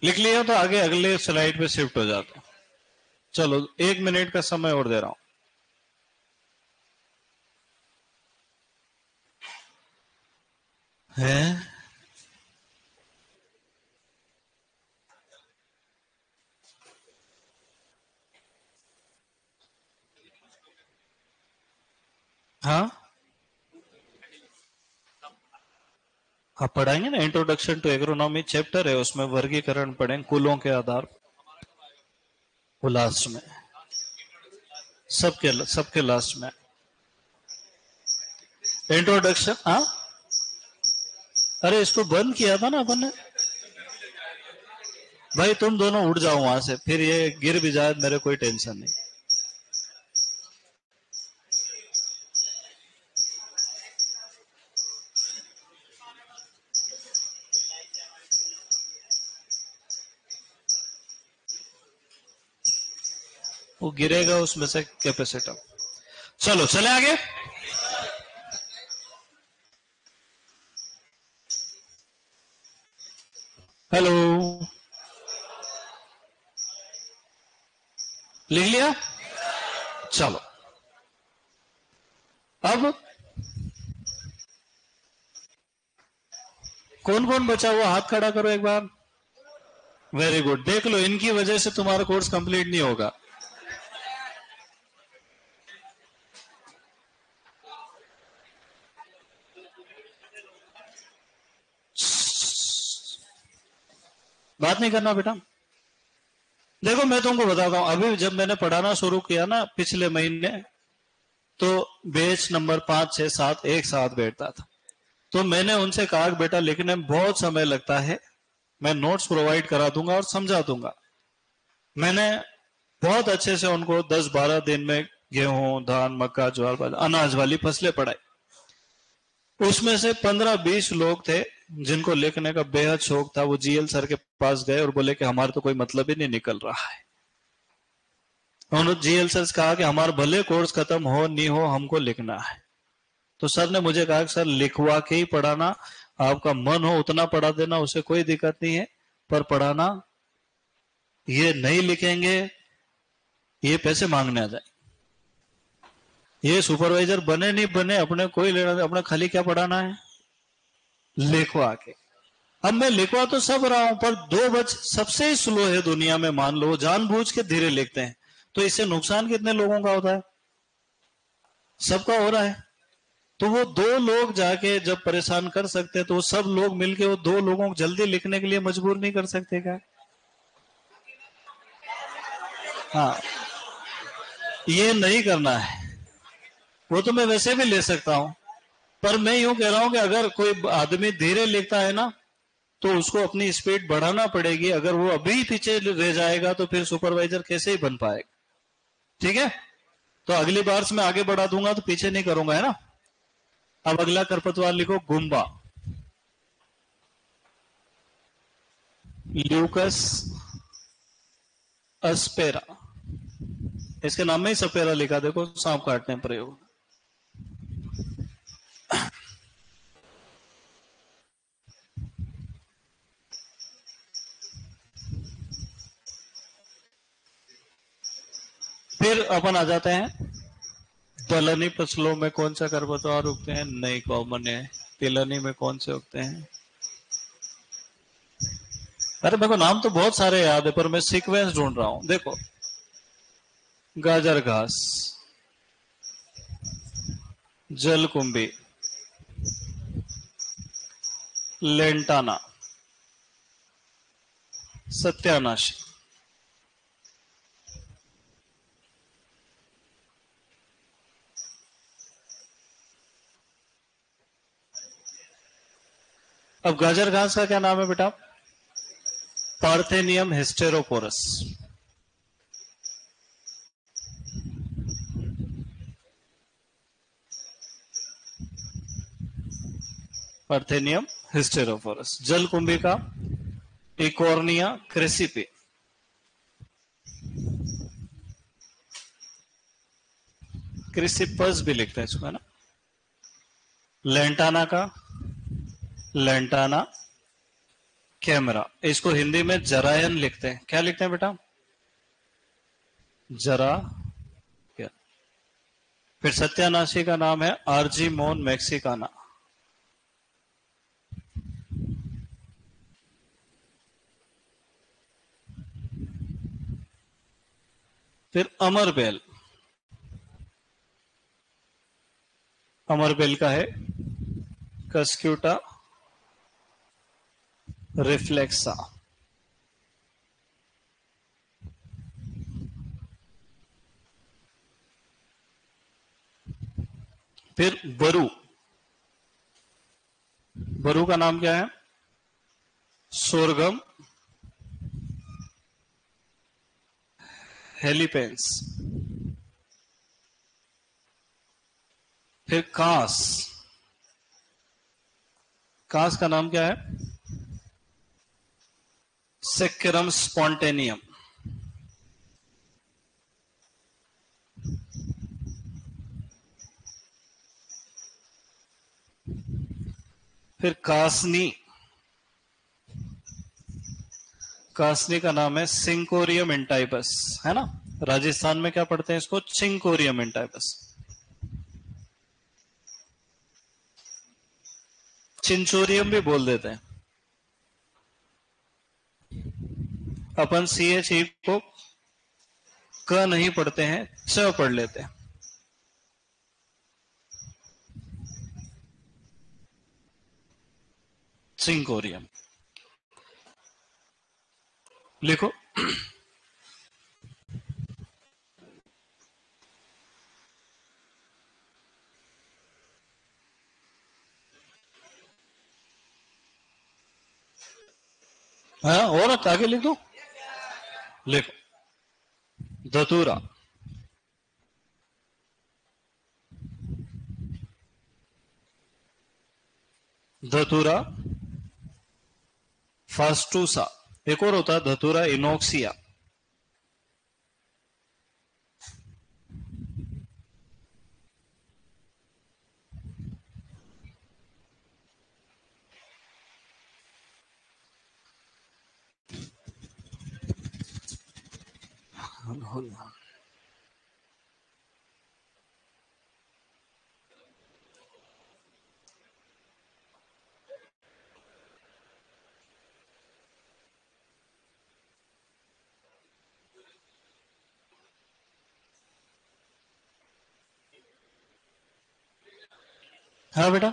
लिख लिया तो आगे अगले स्लाइड पे शिफ्ट हो जाता। चलो 1 मिनट का समय और दे रहा हूं। है हाँ, आप पढ़ाएंगे ना, इंट्रोडक्शन टू एग्रोनॉमी चैप्टर है, उसमें वर्गीकरण पढ़ेंगे कुलों के आधार पर। वो लास्ट में, सबके लास्ट में इंट्रोडक्शन। हाँ, अरे इसको बंद किया था ना अपन ने। भाई तुम दोनों उड़ जाओ वहां से, फिर ये गिर भी जाए मेरे कोई टेंशन नहीं। वो गिरेगा उसमें से कैपेसिटर। चलो चले आगे। हेलो, लिख लिया? चलो अब कौन कौन बचा हुआ हाथ खड़ा करो एक बार। वेरी गुड, देख लो इनकी वजह से तुम्हारा कोर्स कंप्लीट नहीं होगा। बात नहीं करना बेटा। देखो मैं तुमको बताता हूं, अभी जब मैंने पढ़ाना शुरू किया ना पिछले महीने, तो बैच नंबर 5, 6, 7 एक साथ बैठता था। तो मैंने उनसे कहा कि बेटा लिखने में बहुत समय लगता है, मैं नोट्स प्रोवाइड करा दूंगा और समझा दूंगा। मैंने बहुत अच्छे से उनको 10-12 दिन में गेहूं, धान, मक्का, ज्वार, अनाज वाली फसलें पढ़ाई। उसमें से 15-20 लोग थे जिनको लिखने का बेहद शौक था। वो जीएल सर के पास गए और बोले कि हमारा तो कोई मतलब ही नहीं निकल रहा है। उन्होंने जीएल सर से कहा कि हमारा भले कोर्स खत्म हो नहीं हो, हमको लिखना है। तो सर ने मुझे कहा कि सर लिखवा के ही पढ़ाना, आपका मन हो उतना पढ़ा देना, उसे कोई दिक्कत नहीं है, पर पढ़ाना, ये नहीं लिखेंगे ये पैसे मांगने आ जाए। ये सुपरवाइजर बने नहीं बने अपने कोई लेना, अपने खाली क्या पढ़ाना है, लिखवा के। अब मैं लिखवा तो सब रहा हूं, पर 2 सबसे स्लो है दुनिया में, मान लो जानबूझ के धीरे लिखते हैं, तो इससे नुकसान कितने लोगों का होता है, सबका हो रहा है। तो वो 2 लोग जाके जब परेशान कर सकते हैं, तो वो सब लोग मिलके वो 2 लोगों को जल्दी लिखने के लिए मजबूर नहीं कर सकते क्या? हाँ, ये नहीं करना है। वो तो मैं वैसे भी ले सकता हूं, पर मैं यूं कह रहा हूं कि अगर कोई आदमी धीरे लिखता है ना, तो उसको अपनी स्पीड बढ़ाना पड़ेगी। अगर वो अभी पीछे रह जाएगा तो फिर सुपरवाइजर कैसे ही बन पाएगा। ठीक है, तो अगली बार से मैं आगे बढ़ा दूंगा, तो पीछे नहीं करूंगा, है ना। अब अगला खरपतवार लिखो, गुम्बा, ल्यूकस अस्पेरा। इसके नाम में ही सपेरा लिखा, देखो सांप काटने प्रयोग। फिर अपन आ जाते हैं दलहनी फसलों में कौन सा खरपतवार उगते हैं, नहीं कॉमन है। तिलहनी में कौन से उगते हैं? अरे मेरे को नाम तो बहुत सारे याद है, पर मैं सीक्वेंस ढूंढ रहा हूं। देखो, गाजर घास, जलकुंभी, लेंटाना, सत्यानाशी। अब गाजर घास का क्या नाम है बेटा? पार्थेनियम हिस्टेरोपोरस। पार्थेनियम हिस्टेरोपोरस। जलकुंभी का इकोर्निया क्रेसिपी। क्रिसिपस भी लिखते हैं इसको, है ना। लेंटाना का लेंटाना कैमरा, इसको हिंदी में जरायन लिखते हैं। क्या लिखते हैं बेटा? जरा। क्या? फिर सत्यानाशी का नाम है आर्जीमोन मैक्सिकाना। फिर अमरबेल, अमरबेल का है कस्क्यूटा रिफ्लेक्सा। फिर बरू, बरू का नाम क्या है? सोरगम हेलीपेंस। फिर कांस, कांस का नाम क्या है? सेक्यूरम स्पॉन्टेनियम। फिर कासनी, कासनी का नाम है सिंकोरियम इंटाइबस, है ना। राजस्थान में क्या पढ़ते हैं इसको? चिंकोरियम इंटाइबस। चिंचोरियम भी बोल देते हैं। अपन CHE को क नहीं पढ़ते हैं, च पढ़ लेते हैं। चिंकोरियम लिखो। हाँ, और आगे लिख दो। लिखो, धतूरा, धतूरा फास्टूसा। एक और होता है धतूरा इनोक्सिया। हाँ बेटा,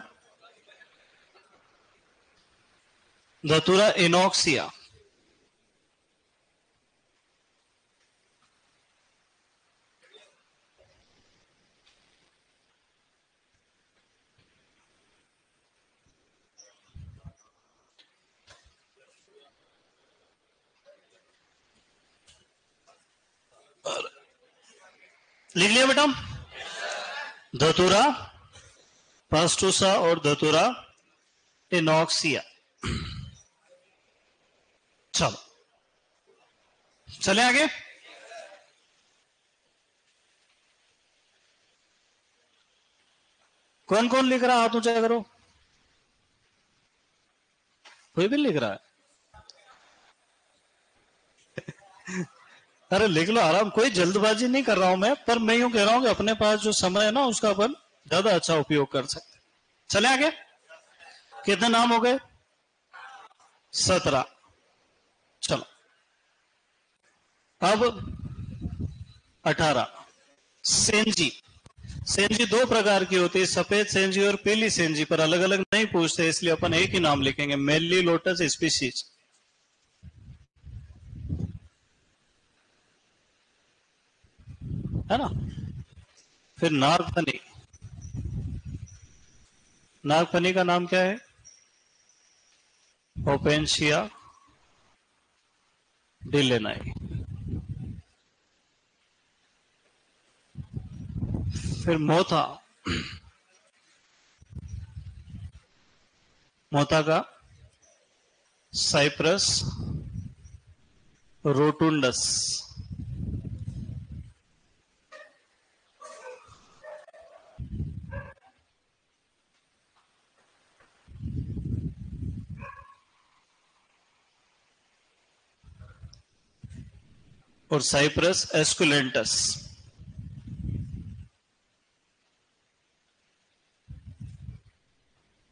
धतूरा इनोक्सिया। लिख लिया बेटा? धतूरा फास्टूसा और धतूरा इनोक्सिया। चलो चले आगे। कौन कौन लिख रहा है? हाथ ऊंचा करो। कोई भी लिख रहा है? अरे लिख लो आराम, कोई जल्दबाजी नहीं कर रहा हूं मैं, पर मैं यूं कह रहा हूं कि अपने पास जो समय है ना उसका अपन ज्यादा अच्छा उपयोग कर सकते। चले आगे। कितने नाम हो गए? 17। चलो अब 18। सेंजी, सेंजी दो प्रकार की होती है, सफेद सेंजी और पीली सेंजी, पर अलग अलग नहीं पूछते इसलिए अपन एक ही नाम लिखेंगे, मेली लोटस स्पीशीज, है ना। फिर नागफनी, नागफनी का नाम क्या है? ओपेंशिया डिलेनाई। फिर मोथा, मोथा का साइप्रस रोटुंडस। और साइप्रस एस्कुलेंटस।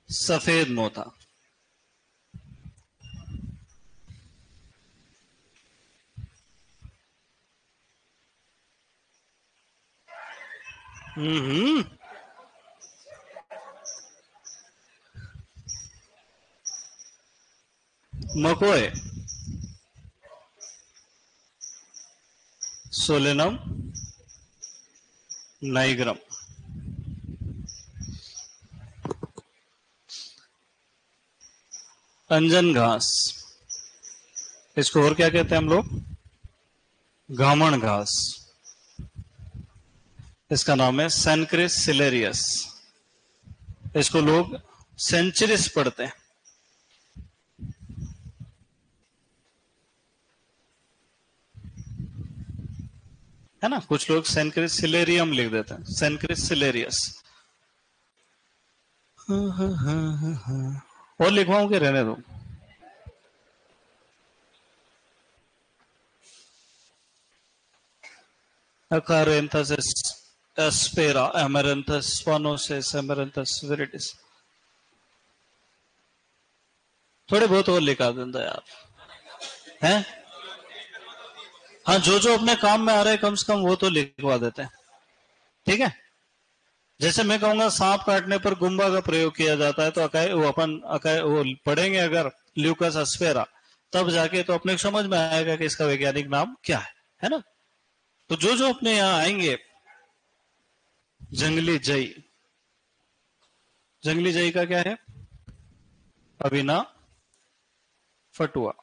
सफेद मोथा। हम्म। मकोए। Solanum nigrum. अंजन घास। इसको और क्या कहते हैं हम लोग? गामण घास। इसका नाम है सैनक्रिस सिलेरियस। इसको लोग सेंचुरिस पढ़ते हैं, है ना। कुछ लोग सैनक्रिस सिलेरियम लिख देते हैं, सैनक्रिस सिलेरियस। और लिखवाऊं कि रहने दो? अकारेंथस एस्पेरा, एमेरेंथस स्पानोसिस, एमेरेंथस विरिडिस। थोड़े बहुत और लिखा देता यार, हैं? हाँ, जो जो अपने काम में आ रहे हैं कम से कम वो तो लिखवा देते हैं, ठीक है। जैसे मैं कहूंगा सांप काटने पर गुम्बा का प्रयोग किया जाता है, तो वो पढ़ेंगे अगर ल्यूकस अस्पेरा, तब जाके तो अपने समझ में आएगा कि इसका वैज्ञानिक नाम क्या है ना। तो जो जो अपने यहाँ आएंगे, जंगली जई। जंगली जई का क्या है? अविना फटुआ।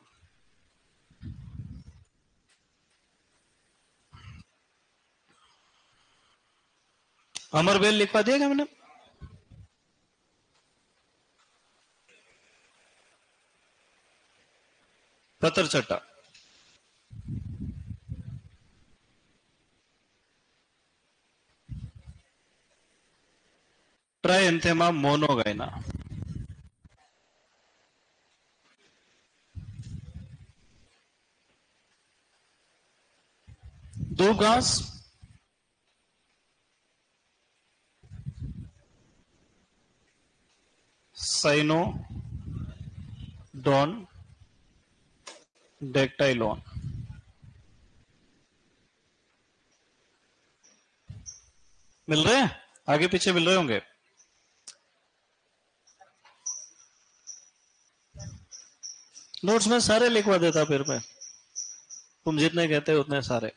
अमरबेल लिखवा दिया क्या मैंने? पत्थर चट्टा। ट्राइएंथेमा मोनोगाइना। दो घास। Cyano don डेक्टाइलॉन। मिल रहे हैं? आगे पीछे मिल रहे होंगे। नोट्स में सारे लिखवा देता फिर मैं, तुम जितने कहते हो उतने सारे।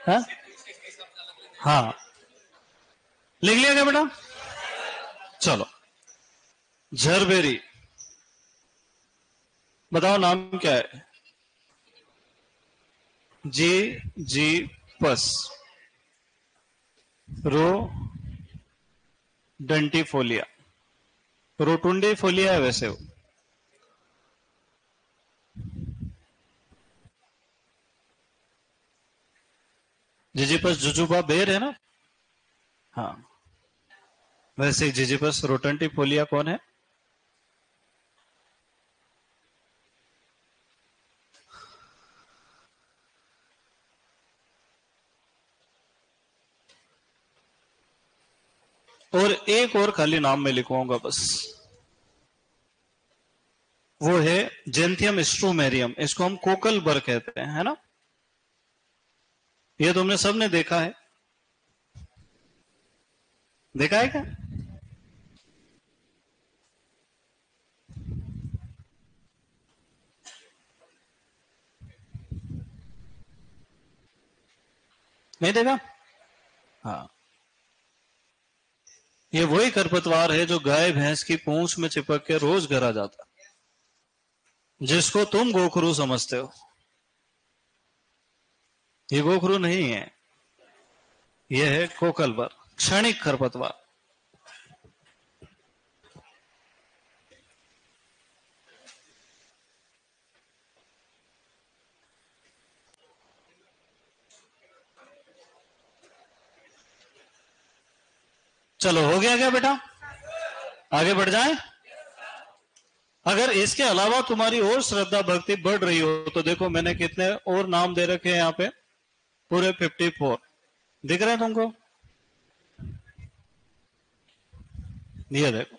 हाँ हाँ, लिख लिया क्या बेटा? चलो, झरबेरी। बताओ नाम क्या है? जी जी पस रो डंटीफोलिया। रोटुंडीफोलिया है वैसे वो। जिजीपस जुजुबा बेर है ना। हाँ, वैसे जिजीपस रोटंटीफोलिया कौन है? और एक और खाली नाम में लिखवाऊंगा बस, वो है जेंथियम स्ट्रोमेरियम। इसको हम कोकल बर कहते हैं, है ना। ये तुमने सबने देखा है, देखा है क्या? नहीं देखा? हाँ, ये वही खरपतवार है जो गाय भैंस की पूंछ में चिपक के रोज घर आ जाता, जिसको तुम गोखरू समझते हो। ये गोखरू नहीं है, ये है कोकलबर, क्षणिक खरपतवार। चलो हो गया क्या बेटा? आगे बढ़ जाए। अगर इसके अलावा तुम्हारी और श्रद्धा भक्ति बढ़ रही हो तो देखो मैंने कितने और नाम दे रखे हैं यहाँ पे, पूरे 54 दिख रहे हैं तुमको? ये देखो,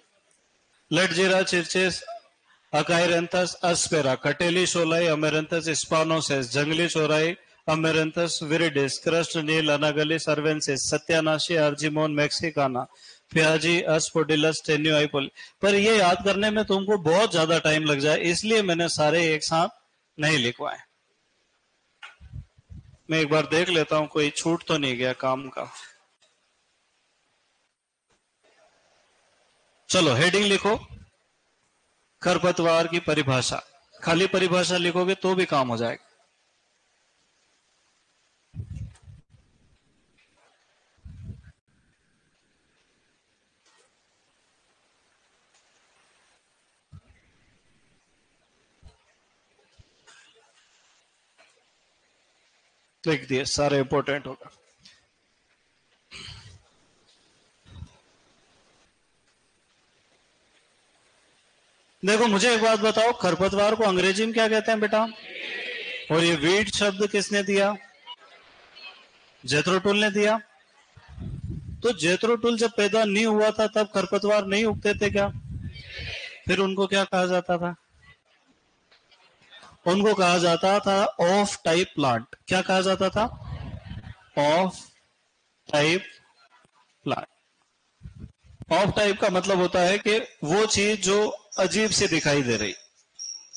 लेटजीरा चिरचिस अकाइरेंथस अस्पेरा, कटेली शोलाई अमेरेंथस स्पानोसेस, जंगली चौराई अमेरेंथस विरिडिस, क्रस्ट नील अनागली सर्वेंसिस, सत्यानाशी अर्जिमोन मैक्सिकाना, फ्याजी अस्पोडिलस टेन्यूआइपोल। पर ये याद करने में तुमको बहुत ज्यादा टाइम लग जाए, इसलिए मैंने सारे एक साथ नहीं लिखवाए। मैं एक बार देख लेता हूं कोई छूट तो नहीं गया काम का। चलो हेडिंग लिखो, खरपतवार की परिभाषा। खाली परिभाषा लिखोगे तो भी काम हो जाएगा। लिख दिए, सारे इंपोर्टेंट होगा। देखो मुझे एक बात बताओ, खरपतवार को अंग्रेजी में क्या कहते हैं बेटा? और ये वीड शब्द किसने दिया? जेथरो टूल ने दिया। तो जेथरो टूल जब पैदा नहीं हुआ था तब खरपतवार नहीं उगते थे क्या? फिर उनको क्या कहा जाता था? उनको कहा जाता था ऑफ टाइप प्लांट। क्या कहा जाता था? Of type plant. Of type का मतलब होता है कि वो चीज जो अजीब सी दिखाई दे रही,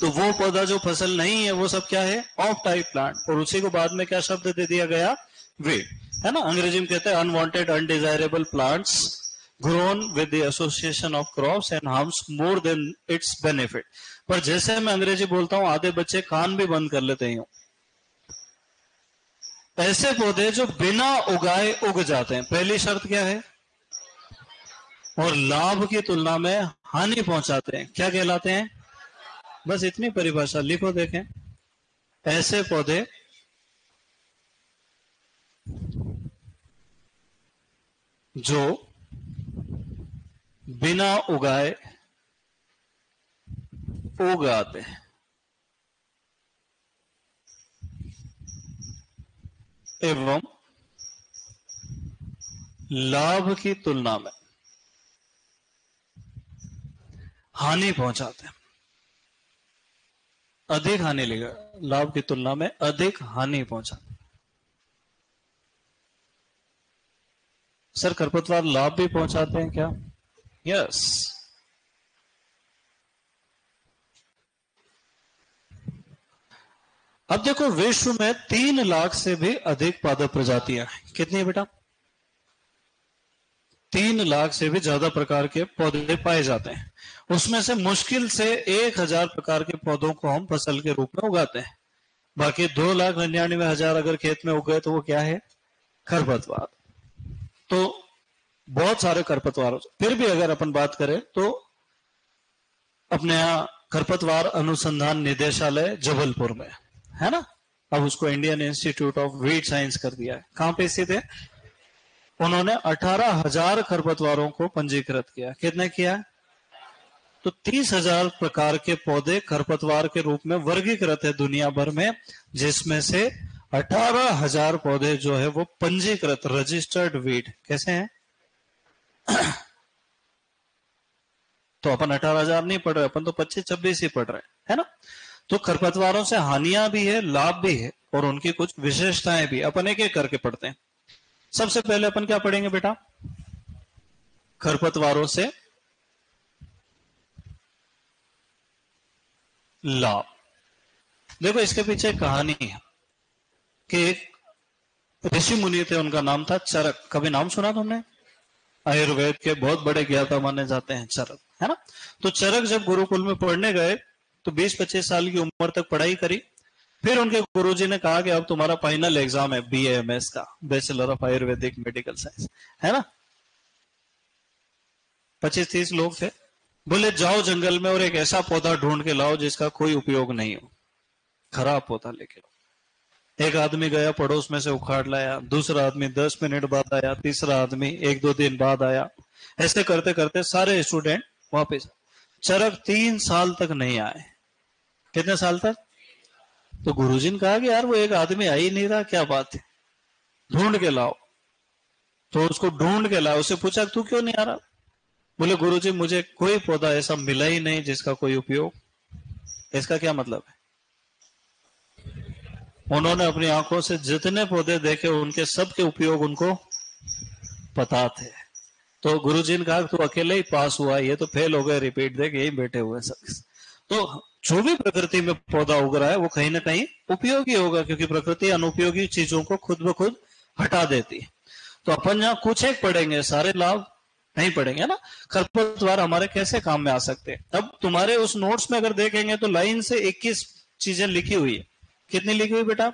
तो वो पौधा जो फसल नहीं है वो सब क्या है? Of type plant. और उसी को बाद में क्या शब्द दे दिया गया? वीड, है ना। अंग्रेजी में कहते हैं unwanted undesirable plants grown with the association of crops and harms more than it's benefit. पर जैसे मैं अंग्रेजी बोलता हूं आधे बच्चे कान भी बंद कर लेते हैं। ऐसे पौधे जो बिना उगाए उग जाते हैं, पहली शर्त क्या है? और लाभ की तुलना में हानि पहुंचाते हैं, क्या कहलाते हैं? बस इतनी परिभाषा लिखो। देखें, ऐसे पौधे जो बिना उगाए उगाते हैं एवं लाभ की तुलना में हानि पहुंचाते हैं। अधिक हानि लेगा, लाभ की तुलना में अधिक हानि पहुंचाते। सर खरपतवार लाभ भी पहुंचाते हैं क्या? यस। अब देखो, विश्व में 3 लाख से भी अधिक पादप प्रजातियां हैं। कितनी है बेटा? 3 लाख से भी ज्यादा प्रकार के पौधे पाए जाते हैं। उसमें से मुश्किल से 1000 प्रकार के पौधों को हम फसल के रूप में उगाते हैं। बाकी 2,99,000 अगर खेत में उग गए तो वो क्या है? खरपतवार। तो बहुत सारे खरपतवार। फिर भी अगर अपन बात करें तो अपने यहाँ खरपतवार अनुसंधान निदेशालय जबलपुर में है ना। अब उसको Indian institute of weed science कर दिया है। कहां पे स्थित है? उन्होंने 18,000 खरपतवारों को पंजीकृत किया। कितने किया? तो 30,000 प्रकार के पौधे खरपतवार के रूप में वर्गीकृत है दुनिया भर में, जिसमें से 18,000 पौधे जो है वो पंजीकृत रजिस्टर्ड वीड कैसे हैं? तो अपन 18,000 नहीं पढ़ रहे, अपन तो 25-26 ही पढ़ रहे हैं, है ना। तो खरपतवारों से हानियां भी है, लाभ भी है, और उनकी कुछ विशेषताएं भी। अपन एक एक करके पढ़ते हैं। सबसे पहले अपन क्या पढ़ेंगे बेटा? खरपतवारों से लाभ। देखो इसके पीछे एक कहानी है कि एक ऋषि मुनि थे, उनका नाम था चरक। कभी नाम सुना तुमने? आयुर्वेद के बहुत बड़े ज्ञाता माने जाते हैं चरक, है ना। तो चरक जब गुरुकुल में पढ़ने गए तो 20-25 साल की उम्र तक पढ़ाई करी। फिर उनके गुरुजी ने कहा कि अब तुम्हारा फाइनल एग्जाम है BAMS का, bachelor of Ayurvedic medical science, है ना। 25-30 लोग थे। बोले जाओ जंगल में और एक ऐसा पौधा ढूंढ के लाओ जिसका कोई उपयोग नहीं हो, खराब पौधा लेके लाओ। एक आदमी गया, पड़ोस में से उखाड़ लाया। दूसरा आदमी 10 मिनट बाद आया। तीसरा आदमी 1-2 दिन बाद आया। ऐसे करते करते सारे स्टूडेंट वापस। चरक 3 साल तक नहीं आए। कितने साल तक? तो गुरुजी ने कहा कि यार वो एक आदमी आ ही नहीं रहा, क्या बात है, ढूंढ के लाओ। तो उसको ढूंढ के लाओ, उससे पूछा तू क्यों नहीं आ रहा? बोले गुरुजी मुझे कोई पौधा ऐसा मिला ही नहीं जिसका कोई उपयोग। इसका क्या मतलब है? उन्होंने अपनी आंखों से जितने पौधे देखे उनके सब के उपयोग उनको पता थे। तो गुरुजी ने कहा तू अकेले ही पास हुआ, ये तो फेल हो गए, रिपीट देख यही बैठे हुए सब। तो जो भी प्रकृति में पौधा उग रहा है वो कहीं ना कहीं उपयोगी होगा, क्योंकि प्रकृति अनुपयोगी चीजों को खुद ब खुद हटा देती है। तो अपन यहाँ कुछ एक पढ़ेंगे, सारे लाभ नहीं पढ़ेंगे ना। खरपतवार हमारे कैसे काम में आ सकते हैं? अब तुम्हारे उस नोट्स में अगर देखेंगे तो लाइन से 21 चीजें लिखी हुई है। कितनी लिखी हुई बेटा?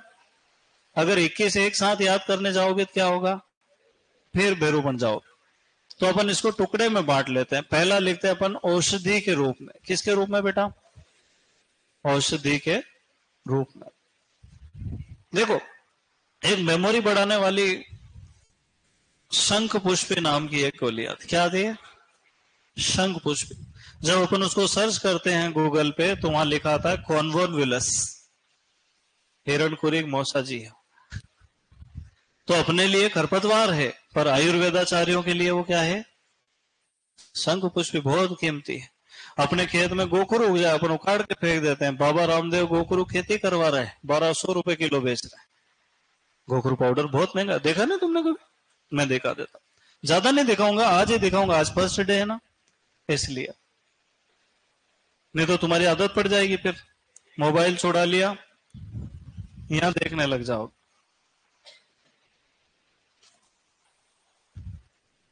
अगर 21 एक साथ याद करने जाओगे तो क्या होगा? फिर बेरू बन जाओगे। तो अपन इसको टुकड़े में बांट लेते हैं। पहला लिखते हैं अपन औषधि के रूप में। किसके रूप में बेटा? औषधि के रूप में। देखो, एक मेमोरी बढ़ाने वाली शंख पुष्पी नाम की एक गोली आती। क्या आती है? शंख पुष्पी। जब अपन उसको सर्च करते हैं गूगल पे तो वहां लिखा आता है कॉन्वोलविलस, हिरणखुरी मौसा जी है। तो अपने लिए खरपतवार है, पर आयुर्वेदाचार्यों के लिए वो क्या है? शंख पुष्पी, बहुत कीमती है। अपने खेत में गोखरू उग जाए अपन उखाड़ के फेंक देते हैं। बाबा रामदेव गोखरू खेती करवा रहे हैं, 1200 रुपए किलो बेच रहे हैं। गोखरू पाउडर बहुत महंगा, देखा ना तुमने कभी? मैं दिखा देता, ज्यादा नहीं दिखाऊंगा, आज ही दिखाऊंगा, आज फर्स्ट डे है ना इसलिए। नहीं तो तुम्हारी आदत पड़ जाएगी, फिर मोबाइल छुड़ा लिया, यहां देखने लग जाओ।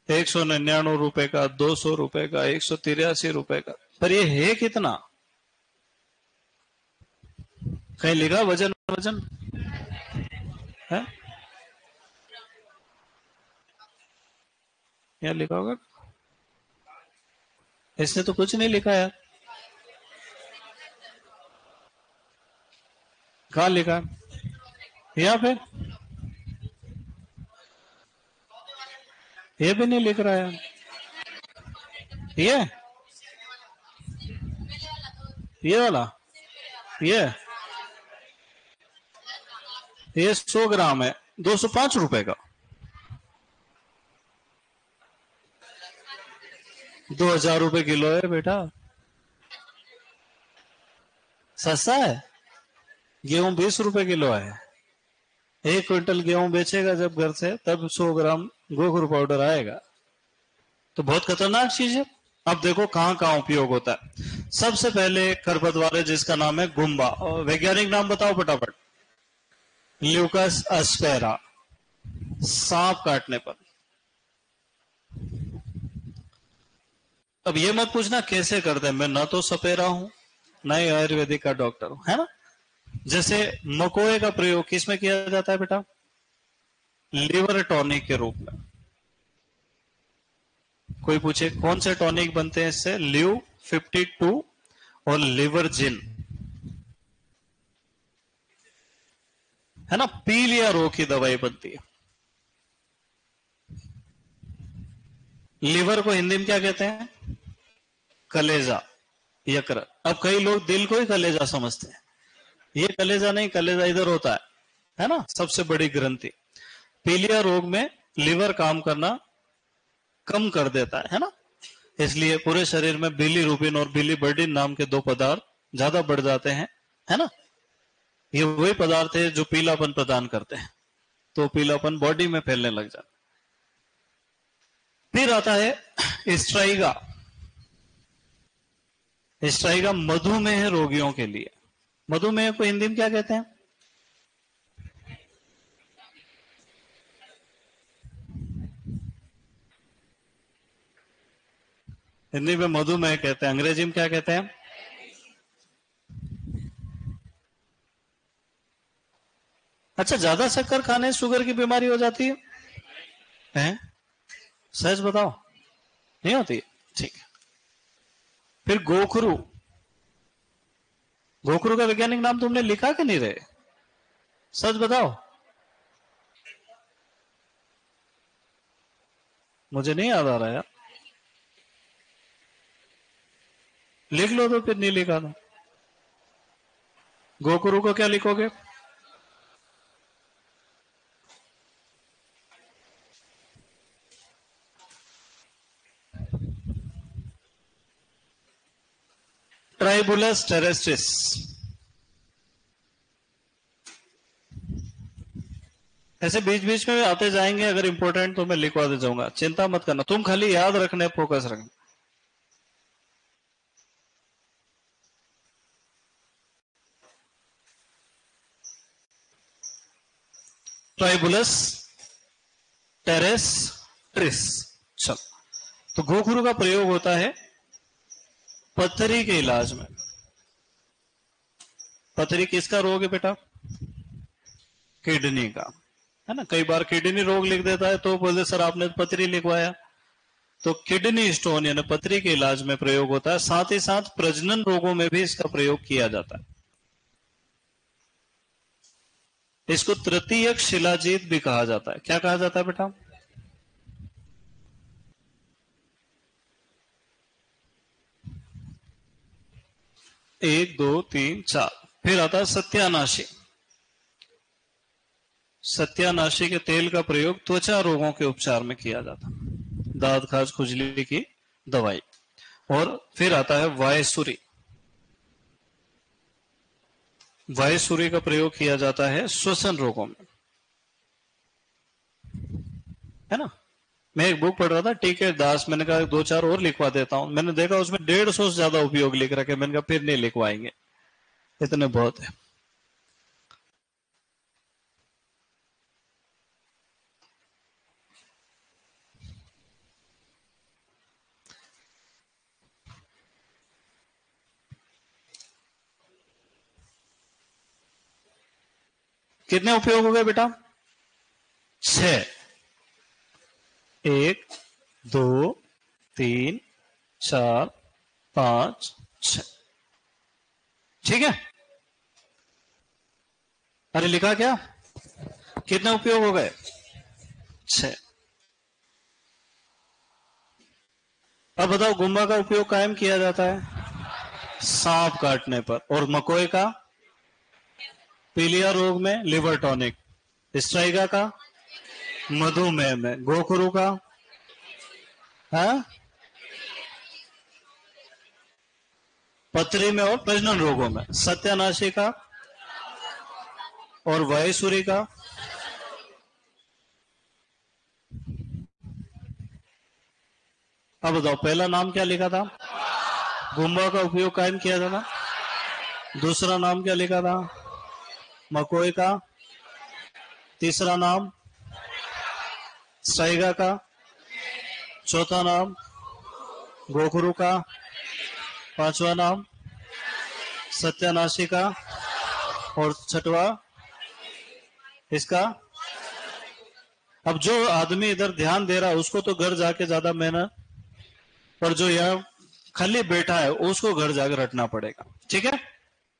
199 रुपए का, 200 रुपए का, 183 रुपए का, पर ये है कितना? कहीं लिखा वजन? वजन है? यहाँ लिखा होगा? इसने तो कुछ नहीं लिखा यार। कहाँ लिखा है? यहाँ पे ये भी नहीं लिख रहा है। ये वाला, ये 100 ग्राम है, 205 रुपए का। 2000 रुपए किलो है बेटा, सस्ता है। गेहूं 20 रुपए किलो है। 1 क्विंटल गेहूं बेचेगा जब घर से, तब 100 ग्राम गोखरू पाउडर आएगा। तो बहुत खतरनाक चीज है। अब देखो कहां कहां उपयोग होता है। सबसे पहले खरपतवार है जिसका नाम है गुम्बा, और वैज्ञानिक नाम बताओ फटाफट। ल्यूकस अस्पेरा, सांप काटने पर। अब ये मत पूछना कैसे करते हैं, मैं ना तो सपेरा हूं ना ही आयुर्वेदिक का डॉक्टर हूं, है ना। जैसे मकोए का प्रयोग किस में किया जाता है बेटा? लिवर टॉनिक के रूप में। कोई पूछे कौन से टॉनिक बनते हैं इससे? ल्यू 52 और लिवर जिन, है ना। पीलिया रोग की दवाई बनती है। लिवर को हिंदी में क्या कहते हैं? कलेजा, यकृत। अब कई लोग दिल को ही कलेजा समझते हैं। ये कलेजा नहीं, कलेजा इधर होता है ना, सबसे बड़ी ग्रंथि। पीलिया रोग में लिवर काम करना कम कर देता है ना। इसलिए पूरे शरीर में बिलीरुबिन और बिलीबर्डिन नाम के 2 पदार्थ ज्यादा बढ़ जाते हैं, है ना। ये वही पदार्थ है जो पीलापन प्रदान करते हैं, तो पीलापन बॉडी में फैलने लग जाता है। फिर आता है स्ट्राइगा। स्ट्राइगा मधुमेह रोगियों के लिए। मधुमेह को हिंदी में क्या कहते हैं? हिंदी में मधुमेह कहते हैं, अंग्रेजी में क्या कहते हैं? अच्छा, ज्यादा शक्कर खाने से शुगर की बीमारी हो जाती है? हैं? सच बताओ, नहीं होती? ठीक है। फिर गोखरू। गोखरू का वैज्ञानिक नाम तुमने लिखा कि नहीं रहे? सच बताओ, मुझे नहीं याद आ रहा यार। लिख लो तो फिर नहीं लिखा था। गोकुरु को क्या लिखोगे? ट्राइबुलस टेरेस्ट्रिस। ऐसे बीच बीच में आते जाएंगे, अगर इंपॉर्टेंट तो मैं लिखवा दे जाऊंगा, चिंता मत करना, तुम खाली याद रखने, फोकस रखना। ट्राइबुलस टेरेस्ट्रिस। चल, तो गोखुरु का प्रयोग होता है पथरी के इलाज में। पथरी किसका रोग है बेटा? किडनी का, है ना। कई बार किडनी रोग लिख देता है तो बोलते सर आपने पथरी लिखवाया। तो किडनी स्टोन यानी पथरी के इलाज में प्रयोग होता है। साथ ही साथ प्रजनन रोगों में भी इसका प्रयोग किया जाता है। इसको तृतीयक शिलाजीत भी कहा जाता है। क्या कहा जाता है बेटा? एक दो तीन चार। फिर आता है सत्यानाशी। सत्यानाशी के तेल का प्रयोग त्वचा रोगों के उपचार में किया जाता है, दाद खाज खुजली की दवाई। और फिर आता है वायसुरी। वायसुरी का प्रयोग किया जाता है श्वसन रोगों में, है ना। मैं एक बुक पढ़ रहा था टीके दास, मैंने कहा दो चार और लिखवा देता हूं। मैंने देखा उसमें 150 से ज्यादा उपयोग लिख रखे। मैंने कहा फिर नहीं लिखवाएंगे, इतने बहुत है। कितने उपयोग हो गए बेटा? 6। 1 2 3 4 5 6। ठीक है। अरे लिखा क्या? कितने उपयोग हो गए? 6। अब बताओ, गुम्बा का उपयोग कायम किया जाता है सांप काटने पर, और मकोई का पीलिया रोग में लिवर टॉनिक, स्ट्राइगा का मधुमेह में, गोखरू का है पथरी में और प्रजनन रोगों में, सत्यानाशी का और वायुसूरी का। अब बताओ पहला नाम क्या लिखा था? गुम्बा का उपयोग कायम किया था ना। दूसरा नाम क्या लिखा था? मकोई का। तीसरा नाम स्ट्राइगा का। चौथा नाम गोखरू का। पांचवा नाम सत्यानाशी का। और छठवा इसका। अब जो आदमी इधर ध्यान दे रहा है उसको तो घर जाके ज्यादा मेहनत, पर जो यहाँ खाली बैठा है उसको घर जाकर रटना पड़ेगा। ठीक है,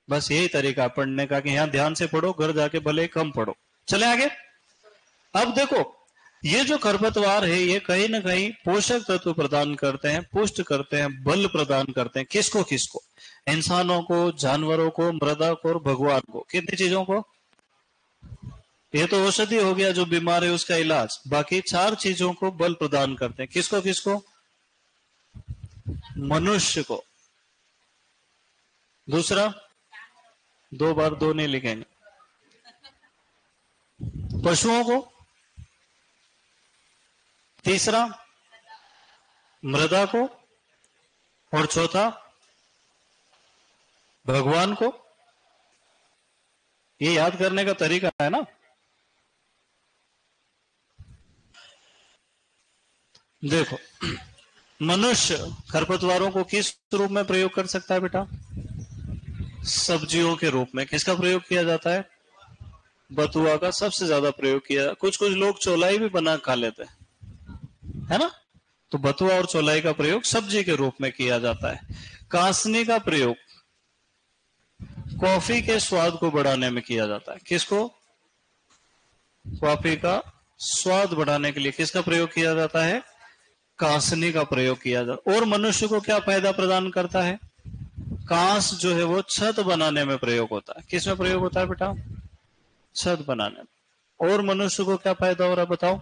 बस यही तरीका है पढ़ने का कि यहाँ ध्यान से पढ़ो, घर जाके भले कम पढ़ो। चले आगे। अब देखो, ये जो खरपतवार है ये कहीं ना कहीं पोषक तत्व प्रदान करते हैं, पुष्ट करते हैं, बल प्रदान करते हैं। किसको किसको? इंसानों को, जानवरों को, मृदा को और भगवान को। कितनी चीजों को? ये तो औषधि हो गया, जो बीमार है उसका इलाज। बाकी 4 चीजों को बल प्रदान करते हैं। किसको किसको? मनुष्य को। दूसरा, 2 बार 2 नहीं लिखेंगे। पशुओं को। तीसरा मृदा को। और चौथा भगवान को। ये याद करने का तरीका है ना। देखो, मनुष्य खरपतवारों को किस रूप में प्रयोग कर सकता है बेटा? सब्जियों के रूप में। किसका प्रयोग किया जाता है? बथुआ का सबसे ज्यादा प्रयोग किया। कुछ कुछ लोग चौलाई भी बना खा लेते हैं, है ना। तो बथुआ और चौलाई का प्रयोग सब्जी के रूप में किया जाता है। कासनी का प्रयोग कॉफी के स्वाद को बढ़ाने में किया जाता है। किसको? कॉफी का स्वाद बढ़ाने के लिए किसका प्रयोग किया जाता है? कासनी का प्रयोग किया जाता है। और मनुष्य को क्या फायदा प्रदान करता है? कांस जो है वो छत बनाने में प्रयोग होता है। किस में प्रयोग होता है बेटा? छत बनाने में। और मनुष्य को क्या फायदा हो रहा है बताओ?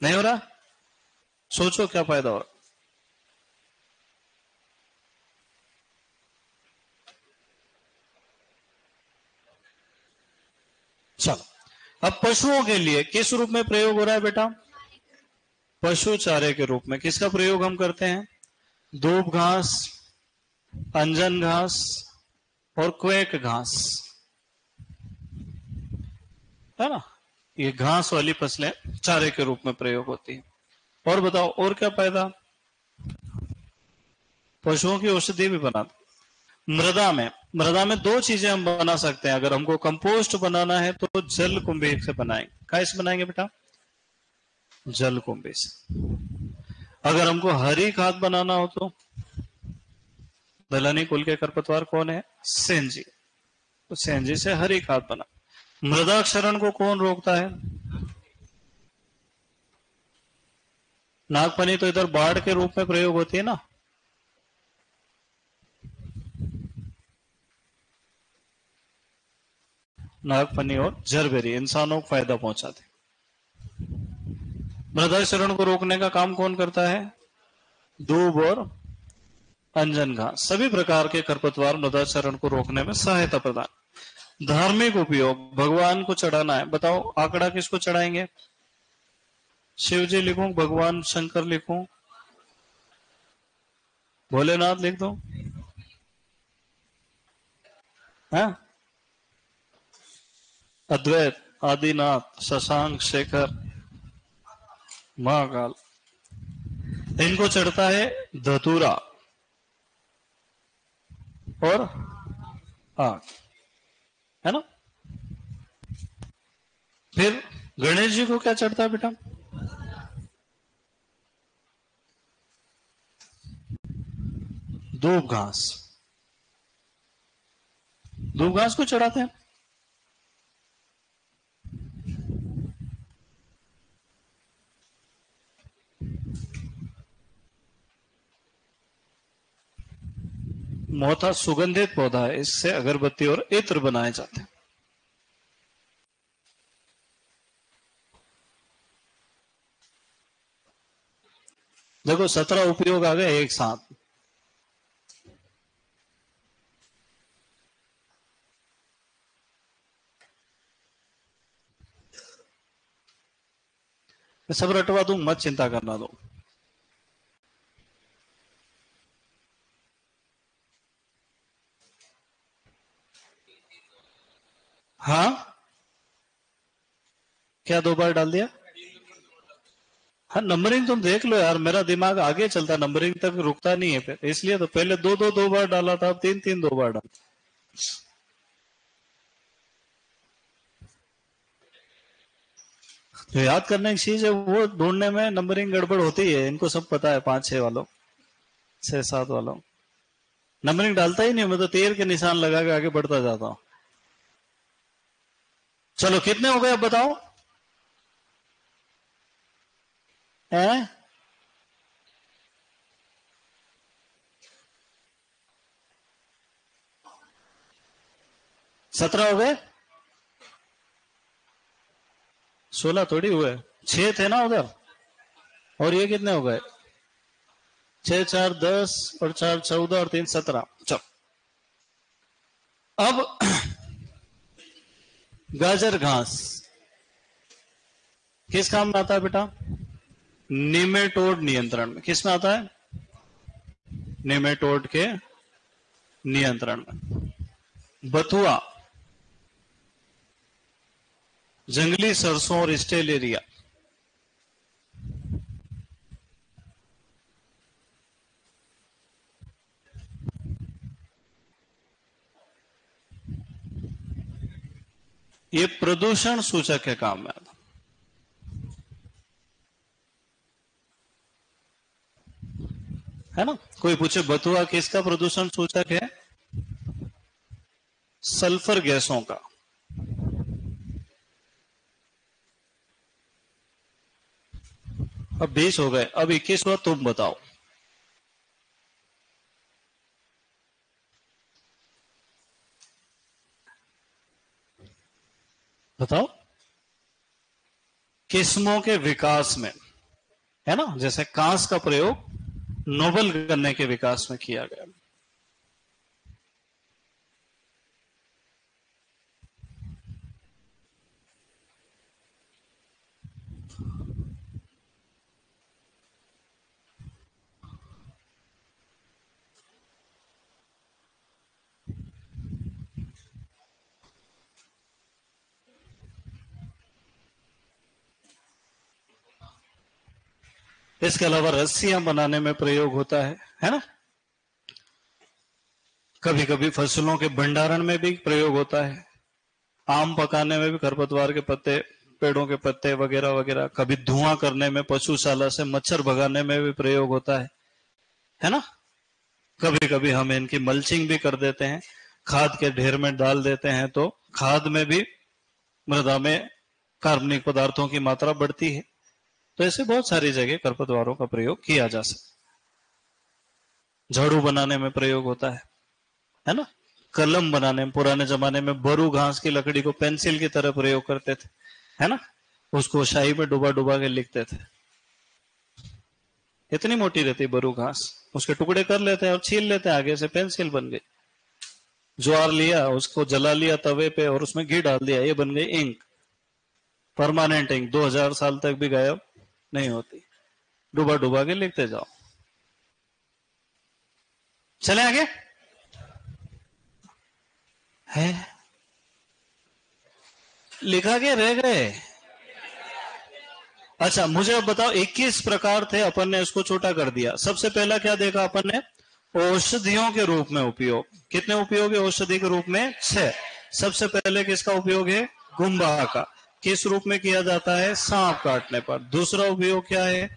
नहीं हो रहा? सोचो क्या फायदा हो रहा? चलो, अब पशुओं के लिए किस रूप में प्रयोग हो रहा है बेटा? पशु चारे के रूप में। किसका प्रयोग हम करते हैं? दूब घास, अंजन घास और क्वेक घास, है ना? ये घास वाली फसलें चारे के रूप में प्रयोग होती है। और बताओ और क्या फायदा? पशुओं की औषधि भी बनाते। मृदा में दो चीजें हम बना सकते हैं। अगर हमको कंपोस्ट बनाना है तो जल कुंभी से बनाएंगे। कैसे बनाएंगे बेटा? जल कुंभी से। अगर हमको हरी खाद बनाना हो तो दलहनी कुल के खरपतवार कौन है? सेंजी। तो सेंजी से हरी खाद बना। मृदा क्षरण को कौन रोकता है? नागफनी तो इधर बाढ़ के रूप में प्रयोग होती है ना। नागफनी और जरबेरी इंसानों को फायदा पहुंचाते। मृदा क्षरण को रोकने का काम कौन करता है? दूब और अंजन घास। सभी प्रकार के खरपतवार मृदा क्षरण को रोकने में सहायता प्रदान। धार्मिक उपयोग, भगवान को चढ़ाना है। बताओ आंकड़ा किसको चढ़ाएंगे? शिव जी लिखूं, भगवान शंकर लिखूं, भोलेनाथ लिख दो? है? अद्वैत, आदिनाथ, शशांक, शेखर, महाकाल। इनको चढ़ता है धतूरा और आग, है ना? फिर गणेश जी को क्या चढ़ता है बेटा? दूब घास। दूब घास को चढ़ाते हैं। मोथा सुगंधित पौधा है, इससे अगरबत्ती और इत्र बनाए जाते हैं। देखो 17 उपयोग आ गए एक साथ। मैं सब रटवा दूं, मत चिंता करना दो। हाँ, क्या दो बार डाल दिया? हाँ, नंबरिंग तुम देख लो यार, मेरा दिमाग आगे चलता, नंबरिंग तक रुकता नहीं है फिर, इसलिए तो पहले दो बार डाला था, अब तीन तीन दो बार डाल। जो याद करने की चीज है वो ढूंढने में नंबरिंग गड़बड़ होती है, इनको सब पता है। 5 6 वालों, 6 7 वालों नंबरिंग डालता ही नहीं। मैं तो तीर के निशान लगा के आगे बढ़ता जाता हूं। चलो कितने हो गए अब बताओ? हैं? 17 हो गए? 16 थोड़ी हुए, 6 थे ना उधर। और ये कितने हो गए? 6 4 10 और 4 14 और 3 17। चलो अब गाजर घास किस काम में आता है बेटा? निमेटोड नियंत्रण में। किस में आता है? निमेटोड के नियंत्रण में। बथुआ, जंगली सरसों और स्टेलेरिया, ये प्रदूषण सूचक के काम में आता है ना। कोई पूछे बथुआ किसका प्रदूषण सूचक है? सल्फर गैसों का। अब 20 हो गए, अब 21 हुआ, तुम बताओ। बताओ। किस्मों के विकास में, है ना, जैसे कांस का प्रयोग नोबल गन्ने के विकास में किया गया। इसके अलावा रस्सियां बनाने में प्रयोग होता है ना। कभी कभी फसलों के भंडारण में भी प्रयोग होता है। आम पकाने में भी खरपतवार के पत्ते, पेड़ों के पत्ते वगैरह वगैरह। कभी धुआं करने में, पशुशाला से मच्छर भगाने में भी प्रयोग होता है ना। कभी कभी हम इनकी मल्चिंग भी कर देते हैं, खाद के ढेर में डाल देते हैं, तो खाद में भी मृदा में कार्बनिक पदार्थों की मात्रा बढ़ती है। तो ऐसे बहुत सारी जगह खरपतवारों का प्रयोग किया जा सकता है। झाड़ू बनाने में प्रयोग होता है ना। कलम बनाने में, पुराने जमाने में बरू घास की लकड़ी को पेंसिल की तरह प्रयोग करते थे, है ना। उसको शाही में डुबा डुबा के लिखते थे। इतनी मोटी रहती बरू घास, उसके टुकड़े कर लेते हैं और छील लेते हैं, आगे से पेंसिल बन गई। ज्वार लिया, उसको जला लिया तवे पे और उसमें घी डाल दिया, ये बन गई इंक। परमानेंट इंक 2000 साल तक भी गायब नहीं होती। डुबा डुबा के लिखते जाओ। चले आगे। है लिखा के रह गए। अच्छा मुझे अब बताओ, 21 प्रकार थे, अपन ने इसको छोटा कर दिया। सबसे पहला क्या देखा अपन ने? औषधियों के रूप में उपयोग। कितने उपयोग है औषधि के रूप में? 6। सबसे पहले किसका उपयोग है? गुम्बा का। किस रूप में किया जाता है? सांप काटने पर। दूसरा उपयोग क्या है?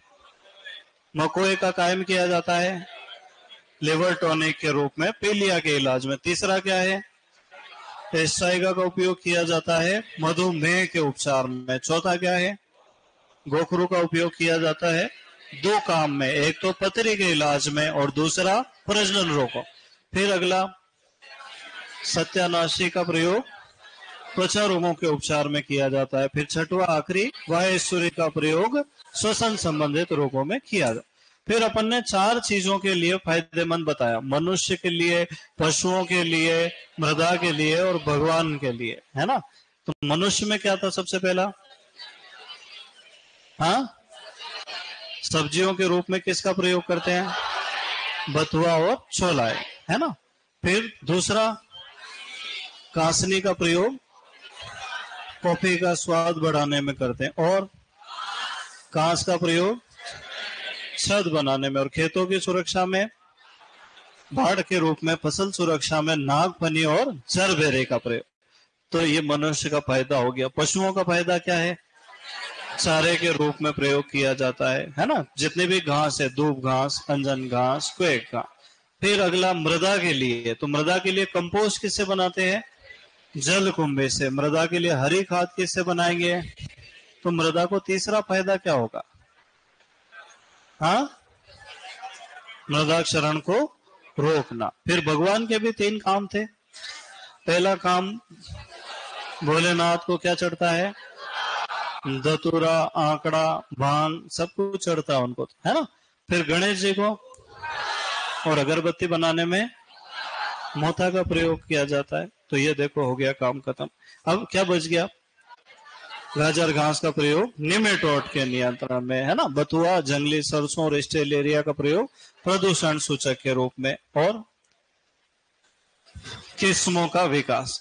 मकोए का कायम किया जाता है लिवर टॉनिक के रूप में, पीलिया के इलाज में। तीसरा क्या है? एस्ट्राइगा का उपयोग किया जाता है मधुमेह के उपचार में। चौथा क्या है? गोखरू का उपयोग किया जाता है 2 काम में, एक तो पथरी के इलाज में और दूसरा प्रजनन रोगों। फिर अगला सत्यानाशी का प्रयोग त्वचा रोगों के उपचार में किया जाता है। फिर छठवां आखिरी वायेश्वरी का प्रयोग श्वसन संबंधित रोगों में किया जाता है। फिर अपन ने 4 चीजों के लिए फायदेमंद बताया, मनुष्य के लिए, पशुओं के लिए, मृदा के लिए और भगवान के लिए, है ना। तो मनुष्य में क्या था सबसे पहला? हाँ, सब्जियों के रूप में किसका प्रयोग करते हैं? बथुआ और छोला, है ना। फिर दूसरा, कासनी का प्रयोग कॉफी का स्वाद बढ़ाने में करते हैं। और कांस का प्रयोग छत बनाने में। और खेतों की सुरक्षा में, बाढ़ के रूप में, फसल सुरक्षा में नागफनी और जरबेरे का प्रयोग। तो ये मनुष्य का फायदा हो गया। पशुओं का फायदा क्या है? चारे के रूप में प्रयोग किया जाता है ना। जितने भी घास है, दूब घास, अंजन घास, क्वेक घास। फिर अगला मृदा के लिए, तो मृदा के लिए कंपोस्ट किससे बनाते हैं? जल कुंभे से। मृदा के लिए हरी खाद किससे बनाएंगे? तो मृदा को तीसरा फायदा क्या होगा? हाँ, मृदा क्षरण को रोकना। फिर भगवान के भी 3 काम थे। पहला काम, भोलेनाथ को क्या चढ़ता है? धतूरा, आंकड़ा, भांग, सब कुछ चढ़ता है उनको, है ना। फिर गणेश जी को और अगरबत्ती बनाने में मोथा का प्रयोग किया जाता है। तो ये देखो हो गया काम खत्म। अब क्या बच गया? गाजर घास का प्रयोग निमेटोड के नियंत्रण में, है ना। बथुआ, जंगली सरसों और स्टेलेरिया का प्रयोग प्रदूषण सूचक के रूप में। और किस्मों का विकास।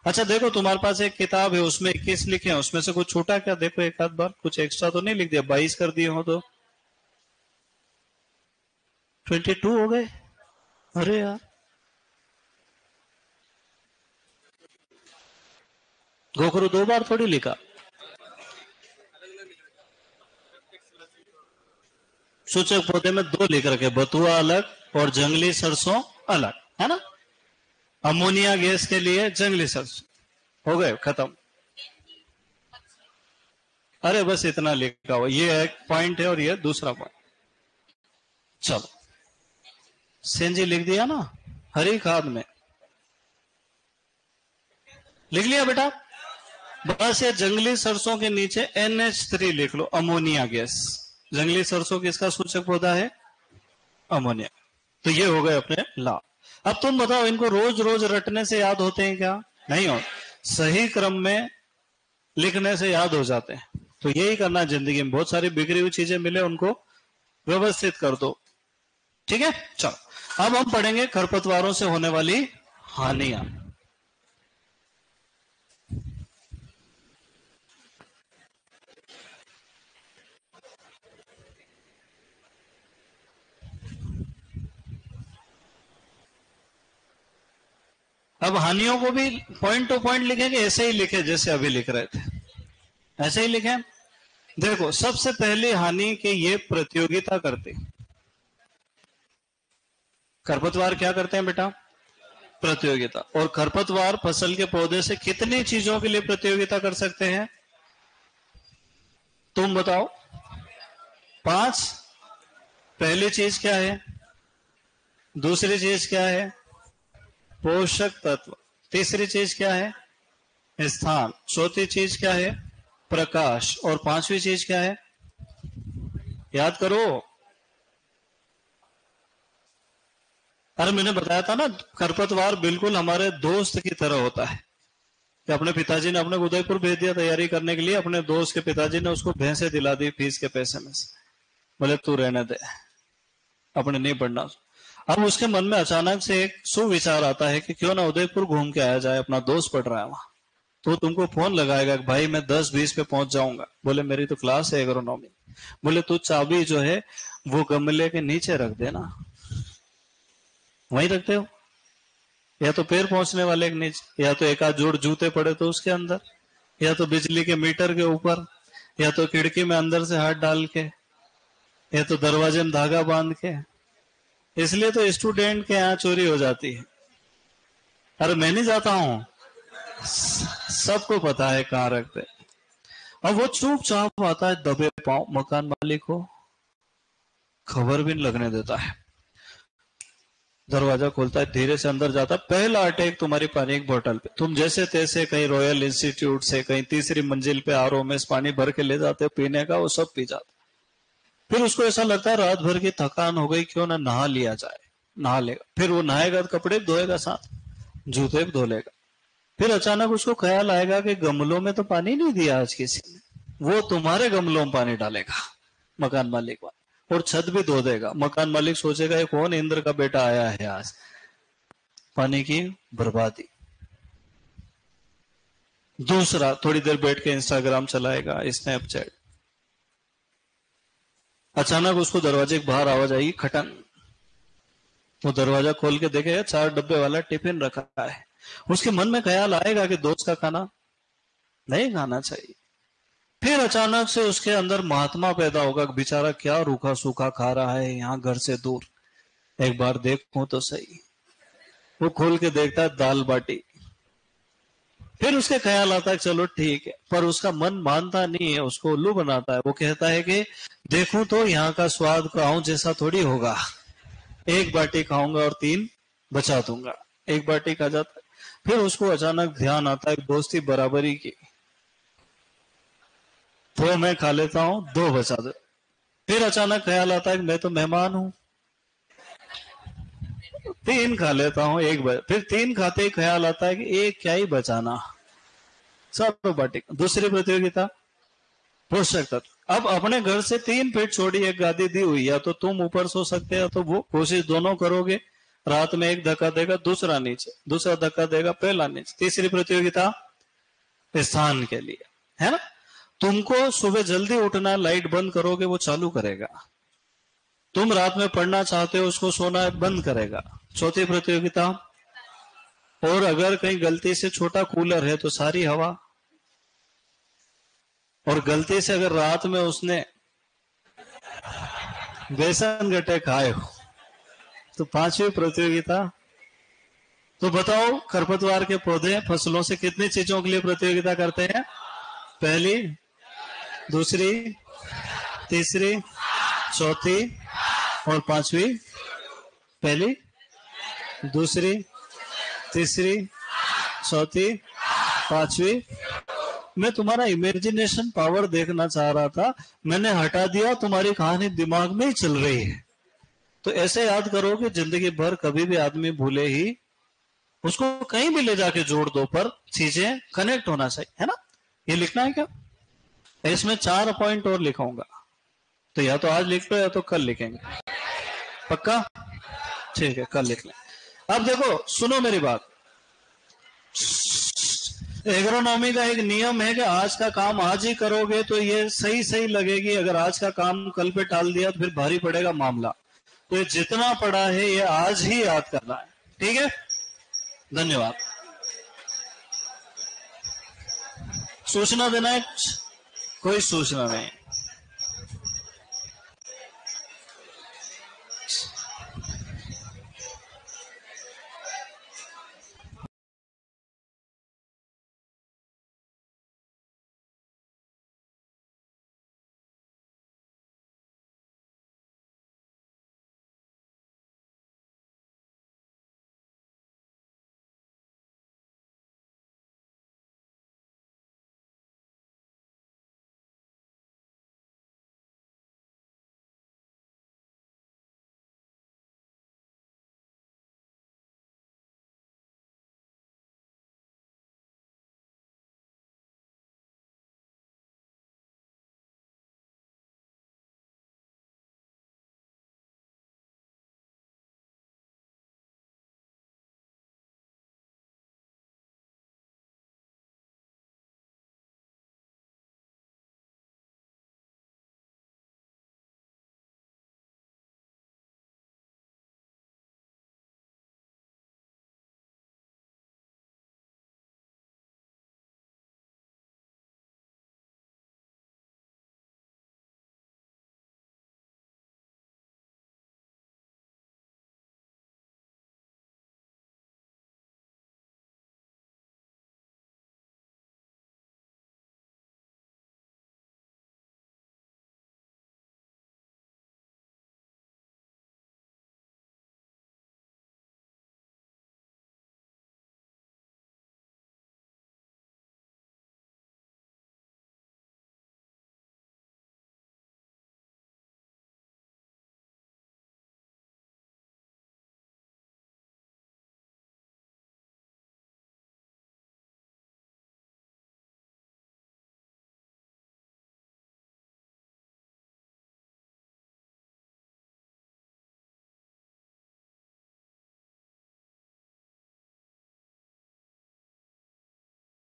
अच्छा देखो, तुम्हारे पास एक किताब है, उसमें 21 लिखे हैं, उसमें से कुछ छूटा क्या? देखो एक आध बार, कुछ एक्स्ट्रा तो नहीं लिख दिया? 22 कर दिए हो तो 22 हो गए। अरे यार, गोखरू 2 बार थोड़ी लिखा। सूचक पौधे में 2 लिख रखे, बथुआ अलग और जंगली सरसों अलग, है ना। अमोनिया गैस के लिए जंगली सरसों। हो गए खत्म। अरे बस इतना लिखा हुआ, ये एक पॉइंट है और ये दूसरा पॉइंट। चलो, सेंजी लिख दिया ना। हरी खाद में लिख लिया बेटा? बस ये जंगली सरसों के नीचे NH3 लिख लो, अमोनिया गैस। जंगली सरसों किसका सूचक पौधा है? अमोनिया। तो ये हो गए अपने लाभ। अब तुम बताओ, इनको रोज रोज रटने से याद होते हैं क्या? नहीं हो। सही क्रम में लिखने से याद हो जाते हैं। तो यही करना जिंदगी में, बहुत सारी बिगड़ी हुई चीजें मिले उनको व्यवस्थित कर दो। ठीक है, चलो अब हम पढ़ेंगे खरपतवारों से होने वाली हानियां। अब हानियों को भी पॉइंट टू पॉइंट लिखेंगे, ऐसे ही लिखे जैसे अभी लिख रहे थे, ऐसे ही लिखे। देखो, सबसे पहली हानि के ये प्रतियोगिता करते। खरपतवार क्या करते हैं बेटा? प्रतियोगिता। और खरपतवार फसल के पौधे से कितनी चीजों के लिए प्रतियोगिता कर सकते हैं? तुम बताओ। 5। पहली चीज क्या है? दूसरी चीज क्या है? पोषक तत्व। तीसरी चीज क्या है? स्थान। चौथी चीज क्या है? प्रकाश। और पांचवी चीज क्या है? याद करो। अरे मैंने बताया था ना, खरपतवार बिल्कुल हमारे दोस्त की तरह होता है। कि अपने पिताजी ने अपने उदयपुर भेज दिया तैयारी करने के लिए, अपने दोस्त के पिताजी ने उसको भैंसे दिला दी फीस के पैसे में से, बोले तू रहने दे, अपने नहीं पढ़ना। अब उसके मन में अचानक से एक सुविचार आता है कि क्यों ना उदयपुर घूम के आया जाए, अपना दोस्त पढ़ रहा है वहां। तो तुमको फोन लगाएगा कि भाई मैं 10-20 पे पहुंच जाऊंगा। बोले मेरी तो क्लास है एग्रोनॉमी। बोले तू चाबी जो है वो गमले के नीचे रख देना। वहीं रखते हो, या तो पैर पहुंचने वाले के नीचे, या तो एक आध जोड़ जूते पड़े तो उसके अंदर, या तो बिजली के मीटर के ऊपर, या तो खिड़की में अंदर से हाथ डाल के, या तो दरवाजे में धागा बांध के। इसलिए तो स्टूडेंट के यहाँ चोरी हो जाती है। अरे मैं नहीं जाता हूं, सबको पता है कहाँ रखते। अब वो चुपचाप आता है दबे पांव, मकान मालिक को खबर भी नहीं लगने देता है। दरवाजा खोलता है, धीरे से अंदर जाता है, पहला अटैक तुम्हारी पानी की बोतल पे। तुम जैसे तैसे कहीं रॉयल इंस्टीट्यूट से कहीं तीसरी मंजिल पे आरओ में पानी भर के ले जाते हो पीने का, वो सब पी जाते। फिर उसको ऐसा लगता है रात भर की थकान हो गई, क्यों ना नहा लिया जाए। नहा लेगा, फिर वो नहाएगा तो कपड़े धोएगा, साथ जूते भी धो लेगा। फिर अचानक उसको ख्याल आएगा कि गमलों में तो पानी नहीं दिया आज किसी ने, वो तुम्हारे गमलों में पानी डालेगा मकान मालिक वाला, और छत भी धो देगा। मकान मालिक सोचेगा ये कौन इंद्र का बेटा आया है आज। पानी की बर्बादी। दूसरा, थोड़ी देर बैठ के इंस्टाग्राम चलाएगा, स्नैपचैट। अचानक उसको दरवाजे के बाहर आवाज आई, खटन। वो दरवाजा खोल के देखेगा 4 डब्बे वाला टिफिन रखा है। उसके मन में ख्याल आएगा कि दोस्त का खाना नहीं खाना चाहिए। फिर अचानक से उसके अंदर महात्मा पैदा होगा, बेचारा क्या रूखा सूखा खा रहा है यहाँ घर से दूर, एक बार देखूं तो सही। वो खोल के देखता है दाल बाटी। फिर उसके ख्याल आता है चलो ठीक है, पर उसका मन मानता नहीं है, उसको उल्लू बनाता है। वो कहता है कि देखूं तो यहाँ का स्वाद गांव जैसा थोड़ी होगा, एक बाटी खाऊंगा और 3 बचा दूंगा। एक बाटी खा जाता है। फिर उसको अचानक ध्यान आता है दोस्ती बराबरी की, तो मैं खा लेता हूं, 2 बचा दो। फिर अचानक ख्याल आता है कि मैं तो मेहमान हूं, 3 खा लेता हूं, 1 बचा। फिर 3 खाते ही ख्याल आता है कि एक क्या ही बचाना, सब बाटी। दूसरी प्रतियोगिता, पोषक तत्व। अब अपने घर से 3 फीट छोड़ी एक गादी दी हुई, या तो तुम ऊपर सो सकते हो, तो वो कोशिश दोनों करोगे। रात में एक धक्का देगा दूसरा नीचे, दूसरा धक्का देगा पहला नीचे। तीसरी प्रतियोगिता स्थान के लिए, है ना। तुमको सुबह जल्दी उठना, लाइट बंद करोगे वो चालू करेगा। तुम रात में पढ़ना चाहते हो, उसको सोना बंद करेगा। चौथी प्रतियोगिता, और अगर कहीं गलती से छोटा कूलर है तो सारी हवा, और गलती से अगर रात में उसने बेसन गट्टे खाए हो तो 5वीं प्रतियोगिता। तो बताओ, खरपतवार के पौधे फसलों से कितनी चीजों के लिए प्रतियोगिता करते हैं? पहली, दूसरी, तीसरी, चौथी और 5वीं। पहली, दूसरी, तीसरी, चौथी, 5वीं मैं तुम्हारा इमेजिनेशन पावर देखना चाह रहा था, मैंने हटा दिया, तुम्हारी कहानी दिमाग में ही चल रही है। तो ऐसे याद करो कि जिंदगी भर कभी भी आदमी भूले ही, उसको कहीं भी ले जाके जोड़ दो, पर चीजें कनेक्ट होना चाहिए, है ना। ये लिखना है क्या? इसमें 4 पॉइंट और लिखाऊंगा, तो या तो आज लिख लो या तो कल लिखेंगे। पक्का? ठीक है, कल लिख लें। अब देखो, सुनो मेरी बात। एग्रोनॉमी का एक नियम है कि आज का काम आज ही करोगे तो ये सही सही लगेगी, अगर आज का काम कल पे टाल दिया तो फिर भारी पड़ेगा मामला। तो ये जितना पड़ा है ये आज ही याद करना है, ठीक है। धन्यवाद। सूचना देना है? कोई सूचना नहीं।